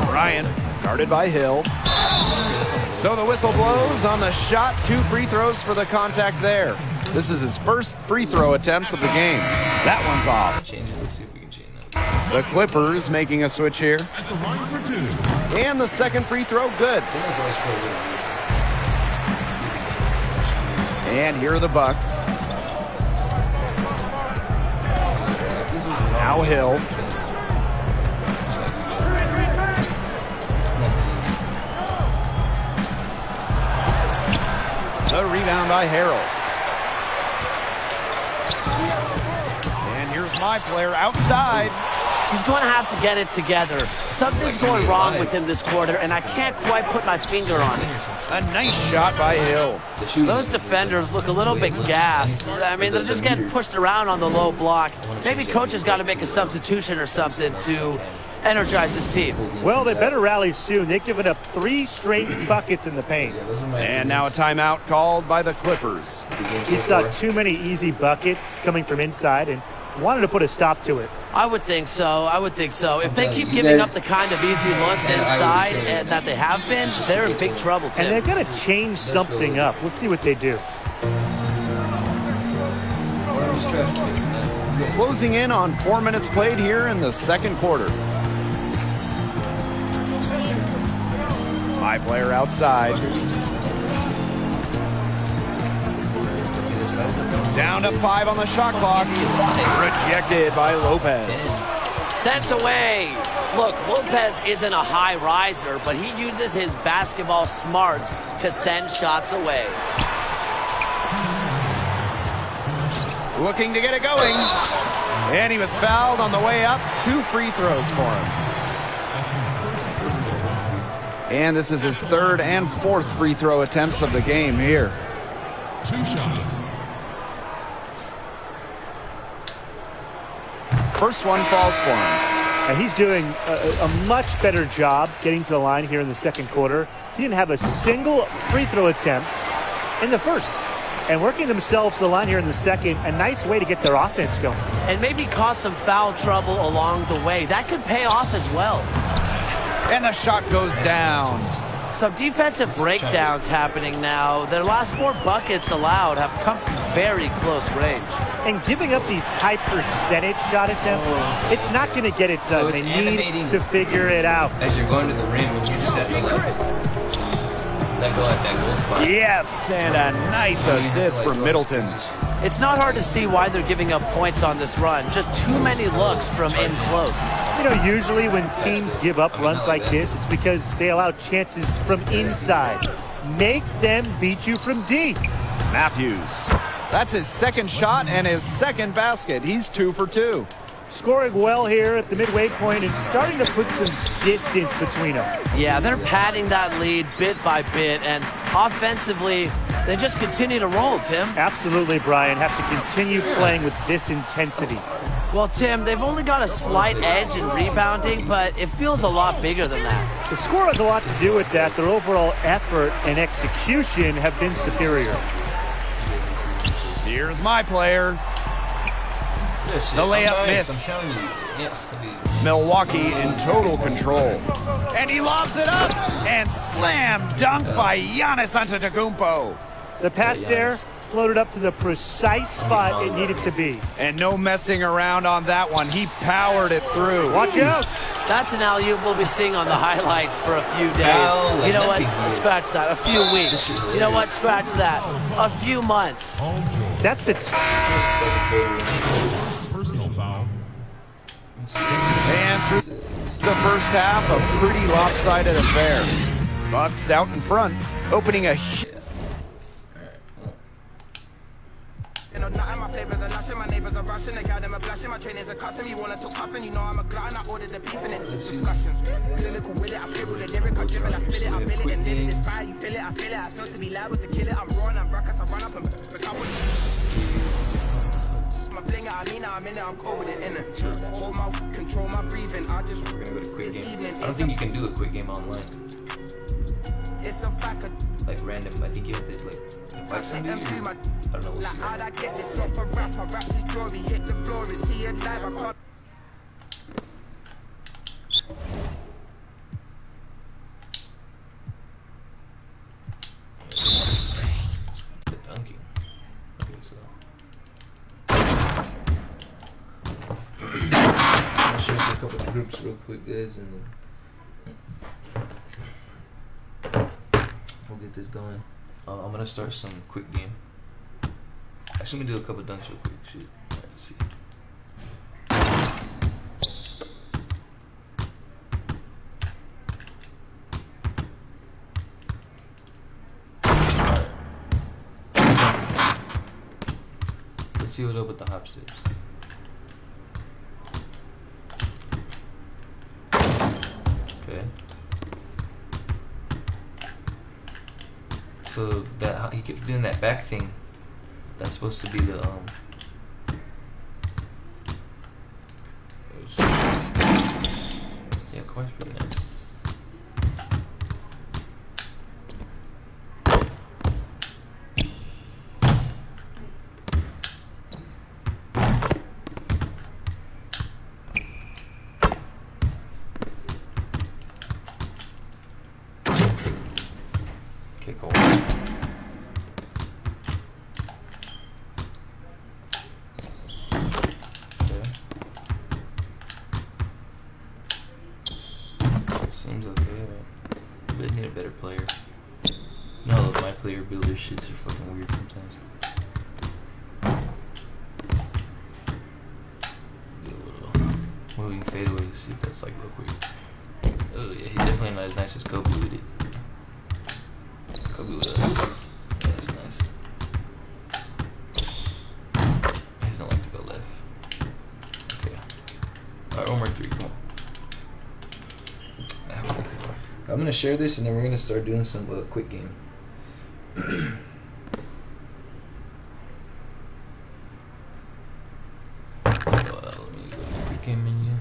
Bryant guarded by Hill. So the whistle blows on the shot. 2 free throws for the contact there. This is his first free throw attempts of the game. That one's off. The Clippers making a switch here. And the second free throw, good. And here are the Bucks. Now Hill. turn by Harold. And here's my player outside. He's going to have to get it together. Something's going wrong with him this quarter, and I can't quite put my finger on it. A nice shot by Hill. Those defenders look a little bit gassed. I mean, they're just getting pushed around on the low block. Maybe coach has got to make a substitution or something to energize this team. Well, they better rally soon. They've given up 3 straight buckets in the paint. And now a timeout called by the Clippers. He saw too many easy buckets coming from inside and wanted to put a stop to it. I would think so. I would think so. If they keep giving up the kind of easy looks inside and that they have been, they're in big trouble, Tim. And they've got to change something up. Let's see what they do. Closing in on 4 minutes played here in the second quarter. My player outside. Down to 5 on the shot clock. Rejected by Lopez. Sent away. Look, Lopez isn't a high riser, but he uses his basketball smarts to send shots away. Looking to get it going. And he was fouled on the way up. 2 free throws for him. And this is his 3rd and 4th free throw attempts of the game here. 2 shots. First one falls for him. And he's doing a much better job getting to the line here in the second quarter. He didn't have a single free throw attempt in the first. And working themselves to the line here in the second, a nice way to get their offense going. And maybe cause some foul trouble along the way. That could pay off as well. And the shot goes down. Some defensive breakdowns happening now. Their last 4 buckets allowed have come from very close range. And giving up these high percentage shot attempts, it's not going to get it done. They need to figure it out. As you're going to the rim, you just have to let go at that goal spot. Yes, and a nice assist for Middleton. It's not hard to see why they're giving up points on this run. Just too many looks from in close. You know, usually when teams give up runs like this, it's because they allow chances from inside. Make them beat you from deep. Matthews. That's his 2nd shot and his 2nd basket. He's 2 for 2. Scoring well here at the midway point and starting to put some distance between them. Yeah, they're padding that lead bit by bit, and offensively, they just continue to roll, Tim. Absolutely, Brian. Have to continue playing with this intensity. Well, Tim, they've only got a slight edge in rebounding, but it feels a lot bigger than that. The score has a lot to do with that. Their overall effort and execution have been superior. Here's my player. The layup missed. I'm telling you. Yeah. Milwaukee in total control. And he lobs it up and slam dunk by Giannis Antetokounmpo. The pass there floated up to the precise spot it needed to be. And no messing around on that one. He powered it through. Watch out. That's an alley-oop we'll be seeing on the highlights for a few days. You know what? Scratch that. A few weeks. You know what? Scratch that. A few months. That's the Personal foul. And through the first half, a pretty lopsided affair. Bucks out in front, opening a You know, nothing my flavors are lushing, my neighbors are rushing, the guy them are blushing, my trainers are cussing, you wanna talk puffin', you know I'm a glutton, I ordered the beef in it, discussions, clinical with it, I scribble the lyric, I dribble, I spit it, I bill it, and did it, it's fire, you feel it, I feel it, I feel to be liable to kill it, I'm raw, I'm ruckus, I run up and recover. My flinger, I mean, I'm in it, I'm cold with it, in it, hold my, control my breathing, I just, We're gonna go to quick this game. evening, I don't think you can do a quick game online. it's a fact of, Like random. I think you have to like invite somebody. I don't know what's like, how'd I get this off a rap, I rap this story, hit the floor, is he alive, I can't. the dunking. Okay, so. I'll show you a couple of groups real quick, guys, and then we'll get this going. I'm gonna start some quick game. Actually, let me do a couple dunks real quick. Shoot. Alright, let's see. see what's up with the hop steps. Okay. So that he kept doing that back thing. That's supposed to be the yeah, Kawhi's pretty nice. Okay, cool. Seems okay, but I need a better player. No, my player builder shits are fucking weird sometimes. Do a little moving fadeaway, see if that's like real quick. Oh yeah, he's definitely not as nice as Kobe with it. Kobe with it. Yeah, that's nice. He doesn't like to go left. Okay. Alright, one more three, come on. I'm gonna share this and then we're gonna start doing some quick game. So let me go to the quick game menu.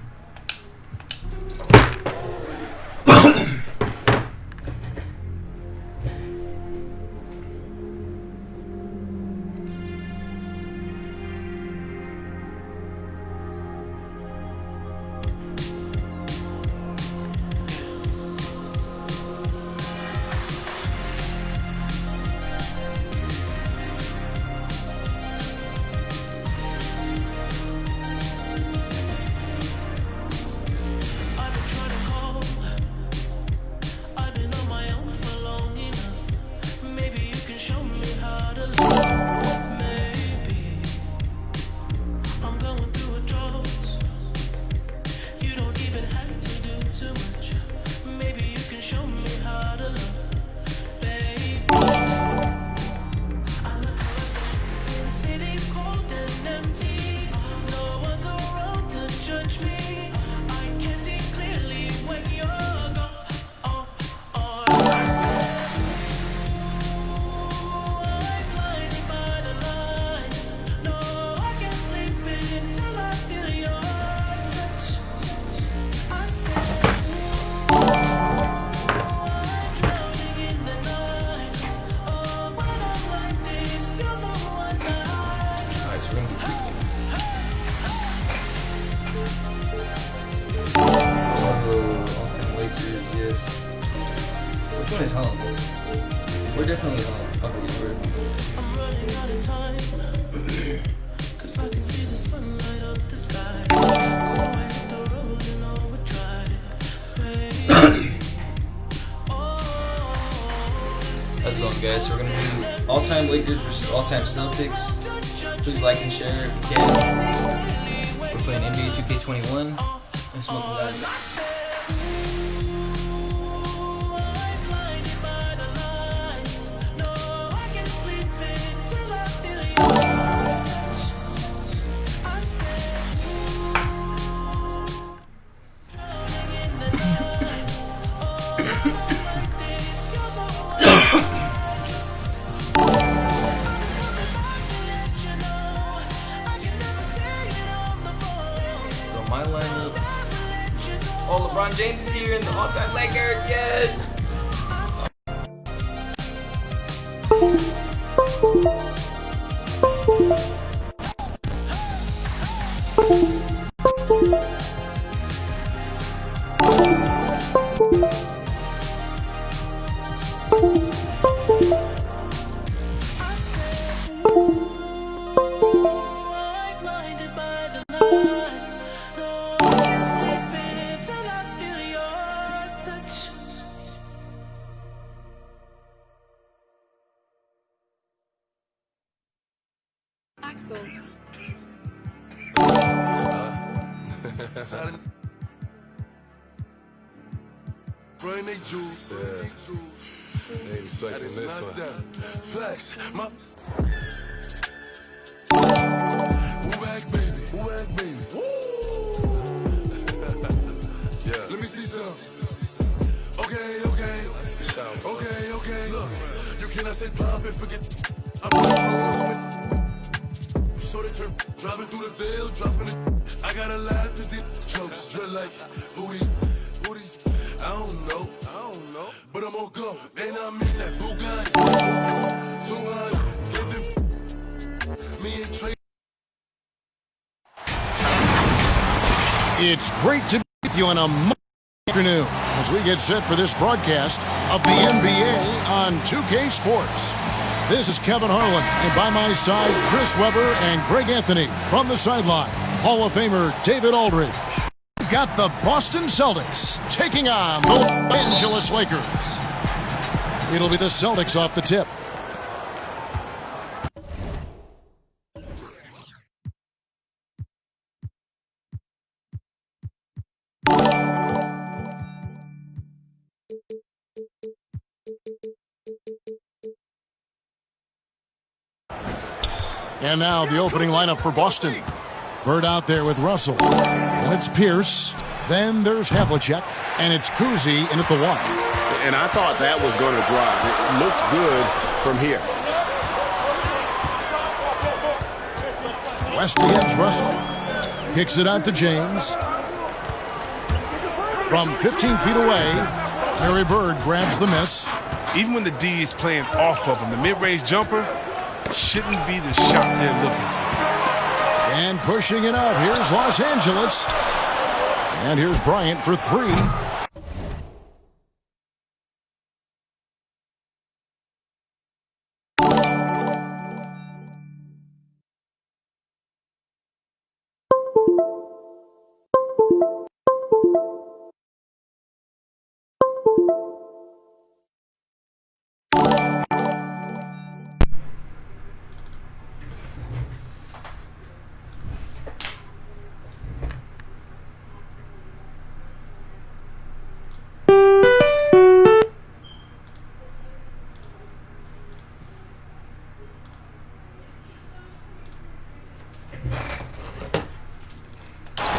Which one is home? We're definitely home. I'll forget where. I'm running out of time, 'cause I can see the sunlight up the sky. So I hit the road and overdrive. How's it going, guys? So we're gonna do all-time Lakers versus all-time Celtics. Please like and share if you can. We're playing NBA 2K21 and smoking that. My lineup. Oh, LeBron James is here in the all-time Laker. Yes. Bring they juice. Yeah. They expecting this one. Flex. Dropping through the veil, dropping it. I got a lot of deep jokes. Drill like, who these? I don't know. But I'm gonna go. And I'm in that Bugatti. 200, give it. Me and Trey. It's great to be with you on a Monday afternoon as we get set for this broadcast of the NBA on 2K Sports. This is Kevin Harlan, and by my side, Chris Webber and Greg Anthony. From the sideline, Hall of Famer David Aldridge. We've got the Boston Celtics taking on the Los Angeles Lakers. It'll be the Celtics off the tip. And now the opening lineup for Boston. Bird out there with Russell. And it's Pierce. Then there's Havlicek. And it's Kuzi in at the 1. And I thought that was going to drive. It looked good from here. West the edge, Russell. Kicks it out to James. From 15 feet away, Larry Bird grabs the miss. Even when the D is playing off of him, the mid-range jumper shouldn't be the shot they're looking for. And pushing it up, here's Los Angeles. And here's Bryant for 3.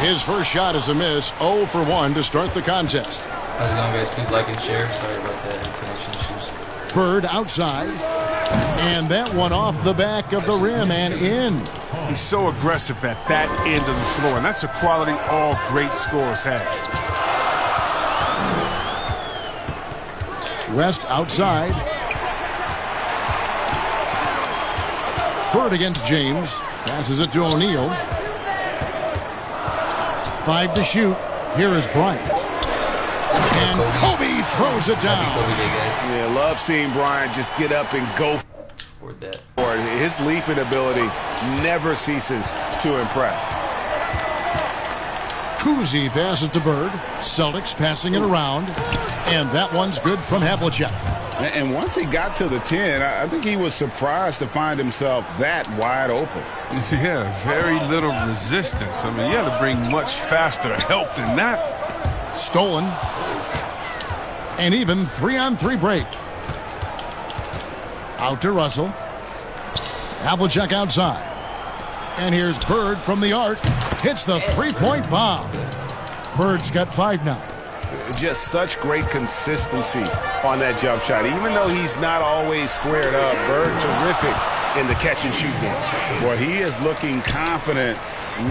His first shot is a miss. 0 for 1 to start the contest. How's it going, guys? Please like and share. Sorry about that connection issues. Bird outside. And that one off the back of the rim and in. He's so aggressive at that end of the floor, and that's a quality all great scorers have. West outside. Bird against James. Passes it to O'Neal. 5 to shoot. Here is Bryant. And Kobe throws it down. Yeah, love seeing Bryant just get up and go for it. His leaping ability never ceases to impress. Kuzi passes to Bird. Celtics passing it around. And that one's good from Havlicek. And once he got to the 10, I think he was surprised to find himself that wide open. Yeah, very little resistance. I mean, you had to bring much faster help than that. Stolen. And even 3-on-3 break. Out to Russell. Havlicek outside. And here's Bird from the arc. Hits the three-point bomb. Bird's got 5 now. Just such great consistency on that jump shot. Even though he's not always squared up, Bird terrific in the catch and shoot game. Boy, he is looking confident.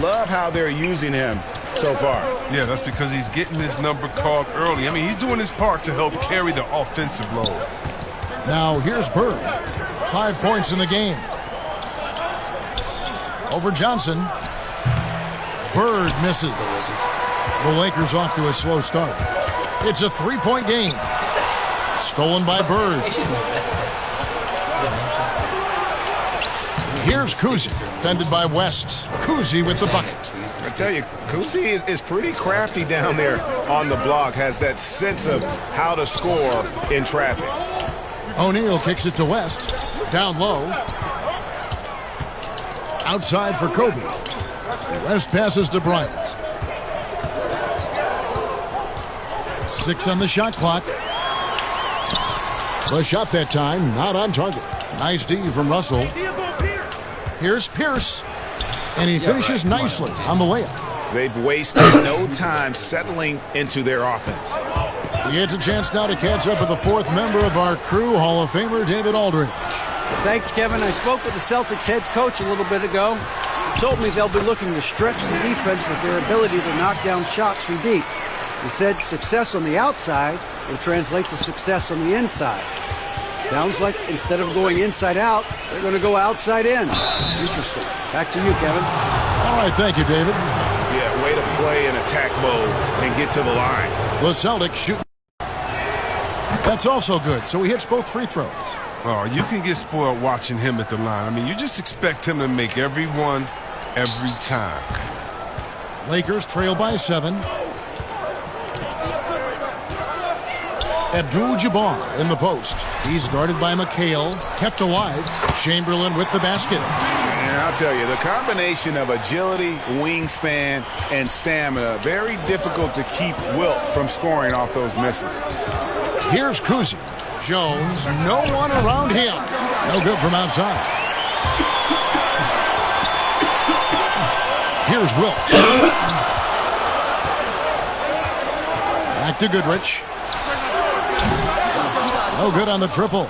Love how they're using him so far. Yeah, that's because he's getting his number called early. I mean, he's doing his part to help carry the offensive load. Now here's Bird. 5 points in the game. Over Johnson. Bird misses. The Lakers off to a slow start. It's a 3-point game. Stolen by Bird. Here's Kuzi, defended by West. Kuzi with the bucket. I tell you, Kuzi is pretty crafty down there on the block. Has that sense of how to score in traffic. O'Neal kicks it to West. Down low. Outside for Kobe. West passes to Bryant. 6 on the shot clock. The shot that time, not on target. Nice D from Russell. Here's Pierce. And he finishes nicely on the layup. They've wasted no time settling into their offense. He gets a chance now to catch up with the 4th member of our crew, Hall of Famer David Aldridge. Thanks, Kevin. I spoke with the Celtics head coach a little bit ago. told me they'll be looking to stretch the defense with their ability to knock down shots from deep. He said success on the outside will translate to success on the inside. Sounds like instead of going inside out, they're going to go outside in. Interesting. Back to you, Kevin. All right, thank you, David. Yeah, way to play in attack mode and get to the line. The Celtics shoot. That's also good, so he hits both free throws. Oh, you can get spoiled watching him at the line. I mean, you just expect him to make every one, every time. Lakers trail by 7. Abdul-Jabbar in the post. He's guarded by McHale, kept alive. Chamberlain with the basket. And I'll tell you, the combination of agility, wingspan, and stamina, very difficult to keep Wilt from scoring off those misses. Here's Kuzi. Jones, no one around him. No good from outside. Here's Wilt. Back to Goodrich. No good on the triple.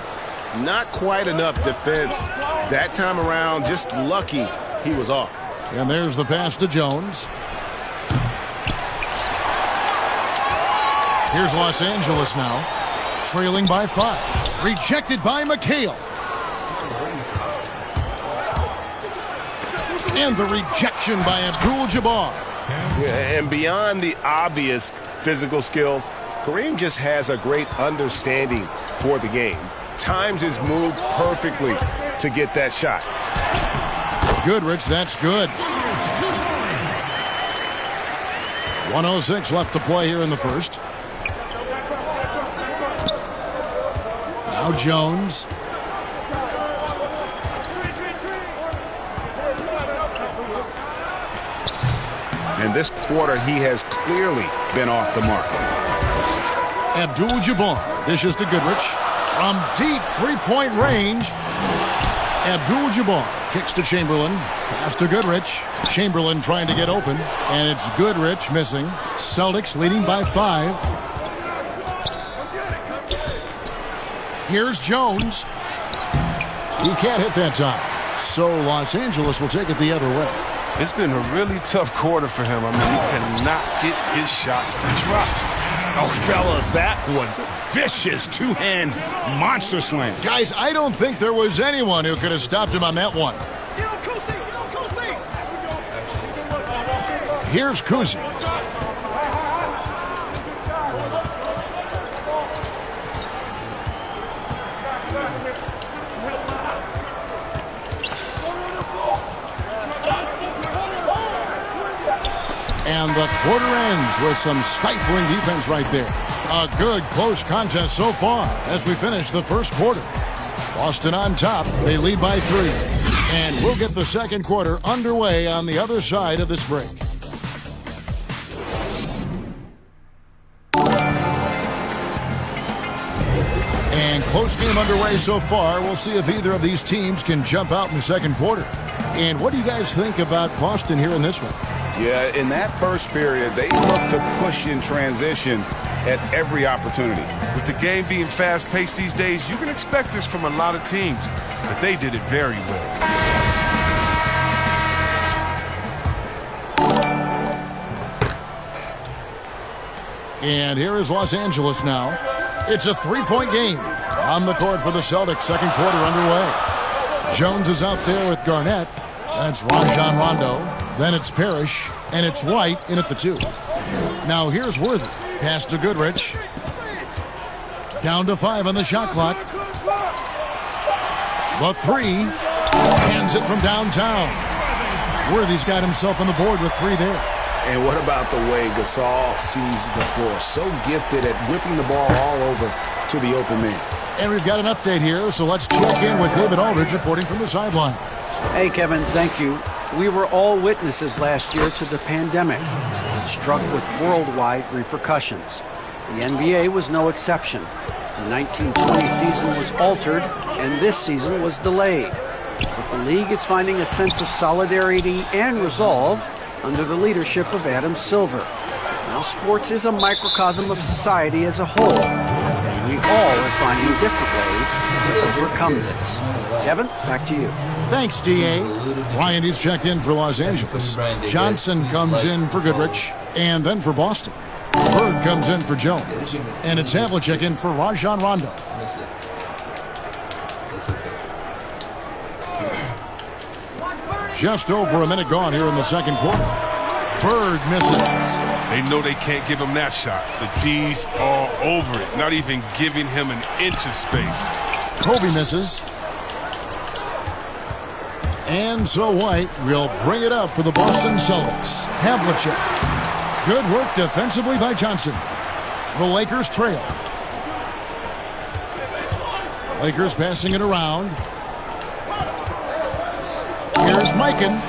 Not quite enough defense. That time around, just lucky he was off. And there's the pass to Jones. Here's Los Angeles now, trailing by 5. Rejected by McHale. And the rejection by Abdul-Jabbar. Yeah, and beyond the obvious physical skills, Kareem just has a great understanding for the game. Times his move perfectly to get that shot. Goodrich, that's good. 1:06 left to play here in the first. Now Jones. And this quarter, he has clearly been off the mark. Abdul-Jabbar dishes to Goodrich. From deep three-point range, Abdul-Jabbar kicks to Chamberlain. Pass to Goodrich. Chamberlain trying to get open. And it's Goodrich missing. Celtics leading by 5. Here's Jones. He can't hit that time. So Los Angeles will take it the other way. It's been a really tough quarter for him. I mean, he cannot get his shots to drop. Oh, fellas, that was vicious two-hand monster slam. Guys, I don't think there was anyone who could have stopped him on that one. Here's Kuzi. And the quarter ends with some stifling defense right there. A good close contest so far as we finish the first quarter. Boston on top. They lead by 3. And we'll get the second quarter underway on the other side of this break. And close game underway so far. We'll see if either of these teams can jump out in the second quarter. And what do you guys think about Boston here in this one? Yeah, in that first period, they looked to push in transition at every opportunity. With the game being fast-paced these days, you can expect this from a lot of teams, but they did it very well. And here is Los Angeles now. It's a 3-point game on the court for the Celtics. Second quarter underway. Jones is out there with Garnett. That's Rajon Rondo. Then it's Parrish, and it's White in at the 2. Now here's Worthy. Pass to Goodrich. Down to 5 on the shot clock. The 3. Hands it from downtown. Worthy's got himself on the board with 3 there. And what about the way Gasol sees the floor? So gifted at whipping the ball all over to the open man. And we've got an update here, so let's check in with David Aldridge reporting from the sideline. Hey, Kevin, thank you. We were all witnesses last year to the pandemic. It struck with worldwide repercussions. The NBA was no exception. The 1920 season was altered, and this season was delayed. But the league is finding a sense of solidarity and resolve under the leadership of Adam Silver. Now, sports is a microcosm of society as a whole, and we all are finding different ways overcome this. Kevin, back to you. Thanks, D.A. Bryant is checked in for Los Angeles. Johnson comes in for Goodrich, and then for Boston. Bird comes in for Jones, and it's Havlicek in for Rajon Rondo. Just over a minute gone here in the second quarter. Bird misses. They know they can't give him that shot. The D's all over it, not even giving him an inch of space. Kobe misses. And so White will bring it up for the Boston Celtics. Havlicek. Good work defensively by Johnson. The Lakers trail. Lakers passing it around. Here's Mikan.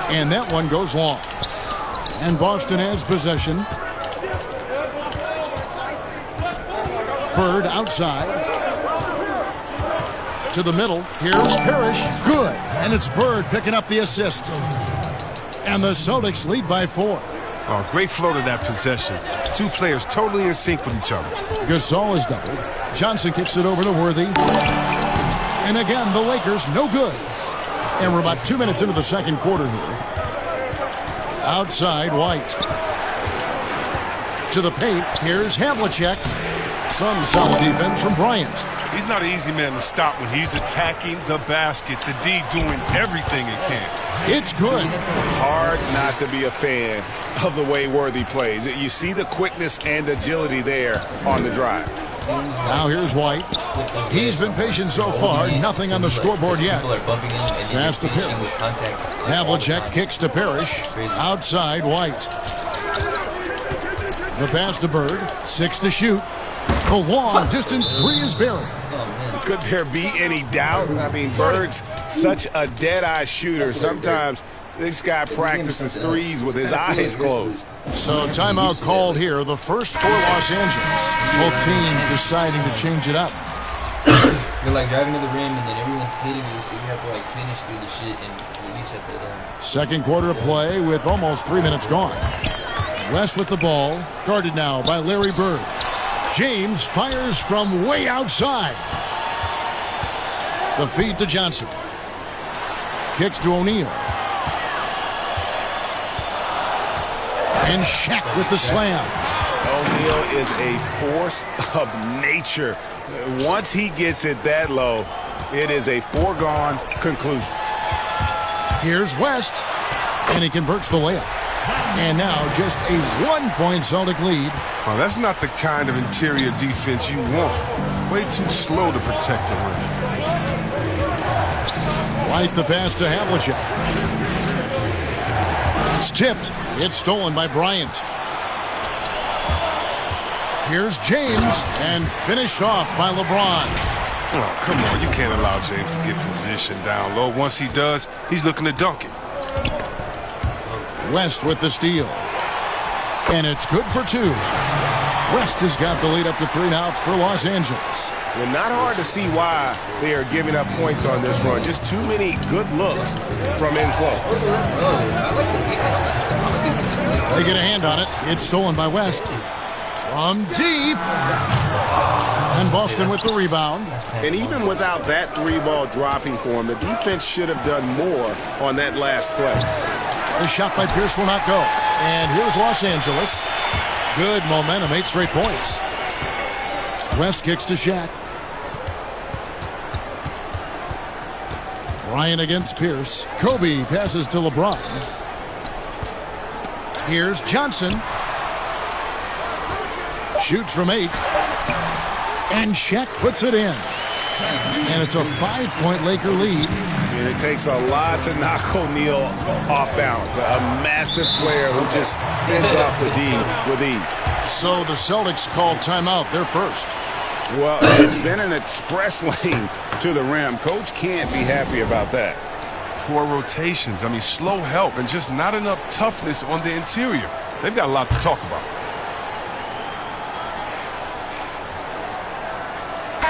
And that one goes long. And Boston has possession. Bird outside. To the middle. Here's Parrish. Good. And it's Bird picking up the assist. And the Celtics lead by 4. Oh, great flow to that possession. Two players totally in sync with each other. Gasol is doubled. Johnson kicks it over to Worthy. And again, the Lakers no good. And we're about 2 minutes into the second quarter here. Outside, White. To the paint. Here's Havlicek. Some solid defense from Bryant. He's not an easy man to stop when he's attacking the basket. The D doing everything it can. It's good. Hard not to be a fan of the way Worthy plays. You see the quickness and agility there on the drive. Now here's White. He's been patient so far. Nothing on the scoreboard yet. Pass to Parrish. Havlicek kicks to Parrish. Outside, White. The pass to Bird. 6 to shoot. The long distance three is buried. Could there be any doubt? I mean, Bird's such a dead-eye shooter. Sometimes this guy practices threes with his eyes closed. So timeout called here, the first for Los Angeles. Both teams deciding to change it up. You're like driving to the rim and then everyone's hitting you, so you have to like finish through the shit and release at the Second quarter of play with almost 3 minutes gone. West with the ball, guarded now by Larry Bird. James fires from way outside. The feed to Johnson. Kicks to O'Neal. And Shaq with the slam. O'Neal is a force of nature. Once he gets it that low, it is a foregone conclusion. Here's West. And he converts the layup. And now just a 1-point Celtic lead. Oh, that's not the kind of interior defense you want. Way too slow to protect the rim. White the pass to Havlicek. It's tipped. It's stolen by Bryant. Here's James and finished off by LeBron. Oh, come on. You can't allow James to get position down low. Once he does, he's looking to dunk it. West with the steal. And it's good for 2. West has got the lead up to 3 now for Los Angeles. Well, not hard to see why they are giving up points on this run. Just too many good looks from in flow. They get a hand on it. It's stolen by West. From deep. And Boston with the rebound. And even without that 3-ball dropping for him, the defense should have done more on that last play. The shot by Pierce will not go. And here's Los Angeles. Good momentum, 8 straight points. West kicks to Shaq. Bryant against Pierce. Kobe passes to LeBron. Here's Johnson. Shoots from 8. And Shaq puts it in. And it's a 5-point Laker lead. And it takes a lot to knock O'Neal off balance. A massive player who just spins off the D with ease. So the Celtics called timeout. They're first. Well, it's been an express lane to the rim. Coach can't be happy about that. Poor rotations. I mean, slow help and just not enough toughness on the interior. They've got a lot to talk about.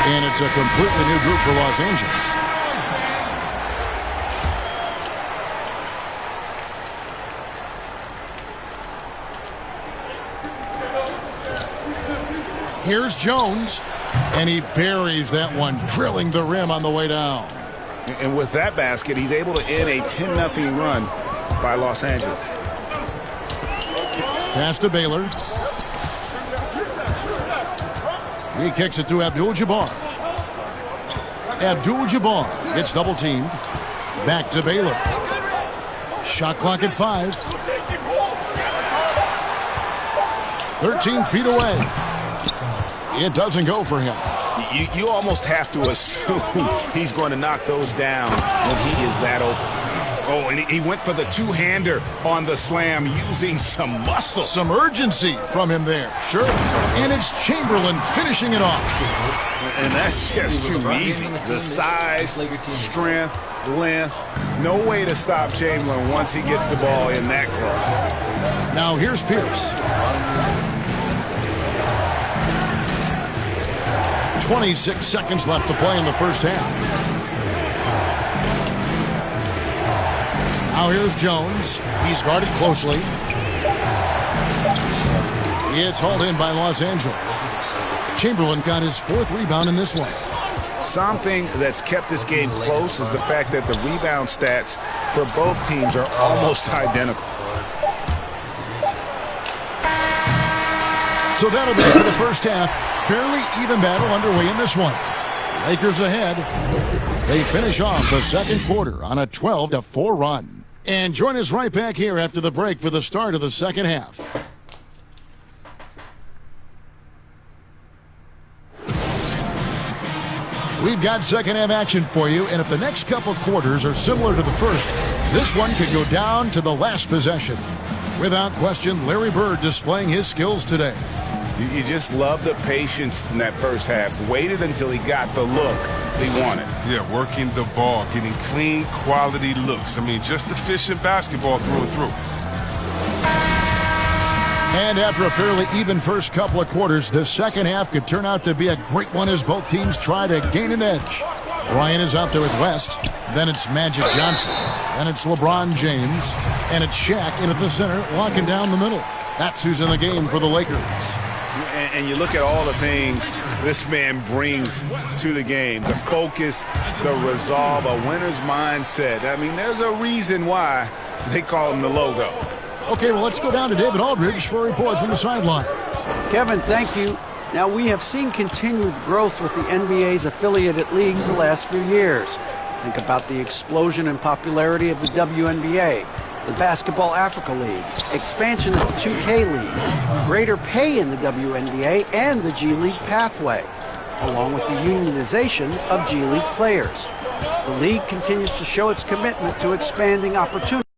And it's a completely new group for Los Angeles. Here's Jones. And he buries that one, drilling the rim on the way down. And with that basket, he's able to end a 10-0 run by Los Angeles. Pass to Baylor. He kicks it to Abdul-Jabbar. Abdul-Jabbar gets double-teamed. Back to Baylor. Shot clock at 5. 13 feet away. It doesn't go for him. You almost have to assume he's going to knock those down when he is that open. Oh, and he went for the two-hander on the slam using some muscle. Some urgency from him there. Sure. And it's Chamberlain finishing it off. And that's just too easy. The size, strength, length. No way to stop Chamberlain once he gets the ball in that close. Now here's Pierce. 26 seconds left to play in the first half. Now here's Jones. He's guarded closely. It's hauled in by Los Angeles. Chamberlain got his 4th rebound in this one. Something that's kept this game close is the fact that the rebound stats for both teams are almost identical. So that'll be it for the first half. Fairly even battle underway in this one. Lakers ahead. They finish off the second quarter on a 12-4 run. And join us right back here after the break for the start of the second half. We've got second half action for you, and if the next couple quarters are similar to the first, this one could go down to the last possession. Without question, Larry Bird displaying his skills today. You just love the patience in that first half. Waited until he got the look he wanted. Yeah, working the ball, getting clean, quality looks. I mean, just efficient basketball through and through. And after a fairly even first couple of quarters, the second half could turn out to be a great one as both teams try to gain an edge. Bryant is out there with West. Then it's Magic Johnson. Then it's LeBron James. And it's Shaq in at the center, locking down the middle. That's who's in the game for the Lakers. And you look at all the things this man brings to the game. The focus, the resolve, a winner's mindset. I mean, there's a reason why they call him the logo. Okay, well, let's go down to David Aldridge for a report from the sideline. Kevin, thank you. Now, we have seen continued growth with the NBA's affiliated leagues the last few years. Think about the explosion in popularity of the WNBA, the Basketball Africa League, expansion of the 2K League, greater pay in the WNBA, and the G League pathway, along with the unionization of G League players. The league continues to show its commitment to expanding opportunities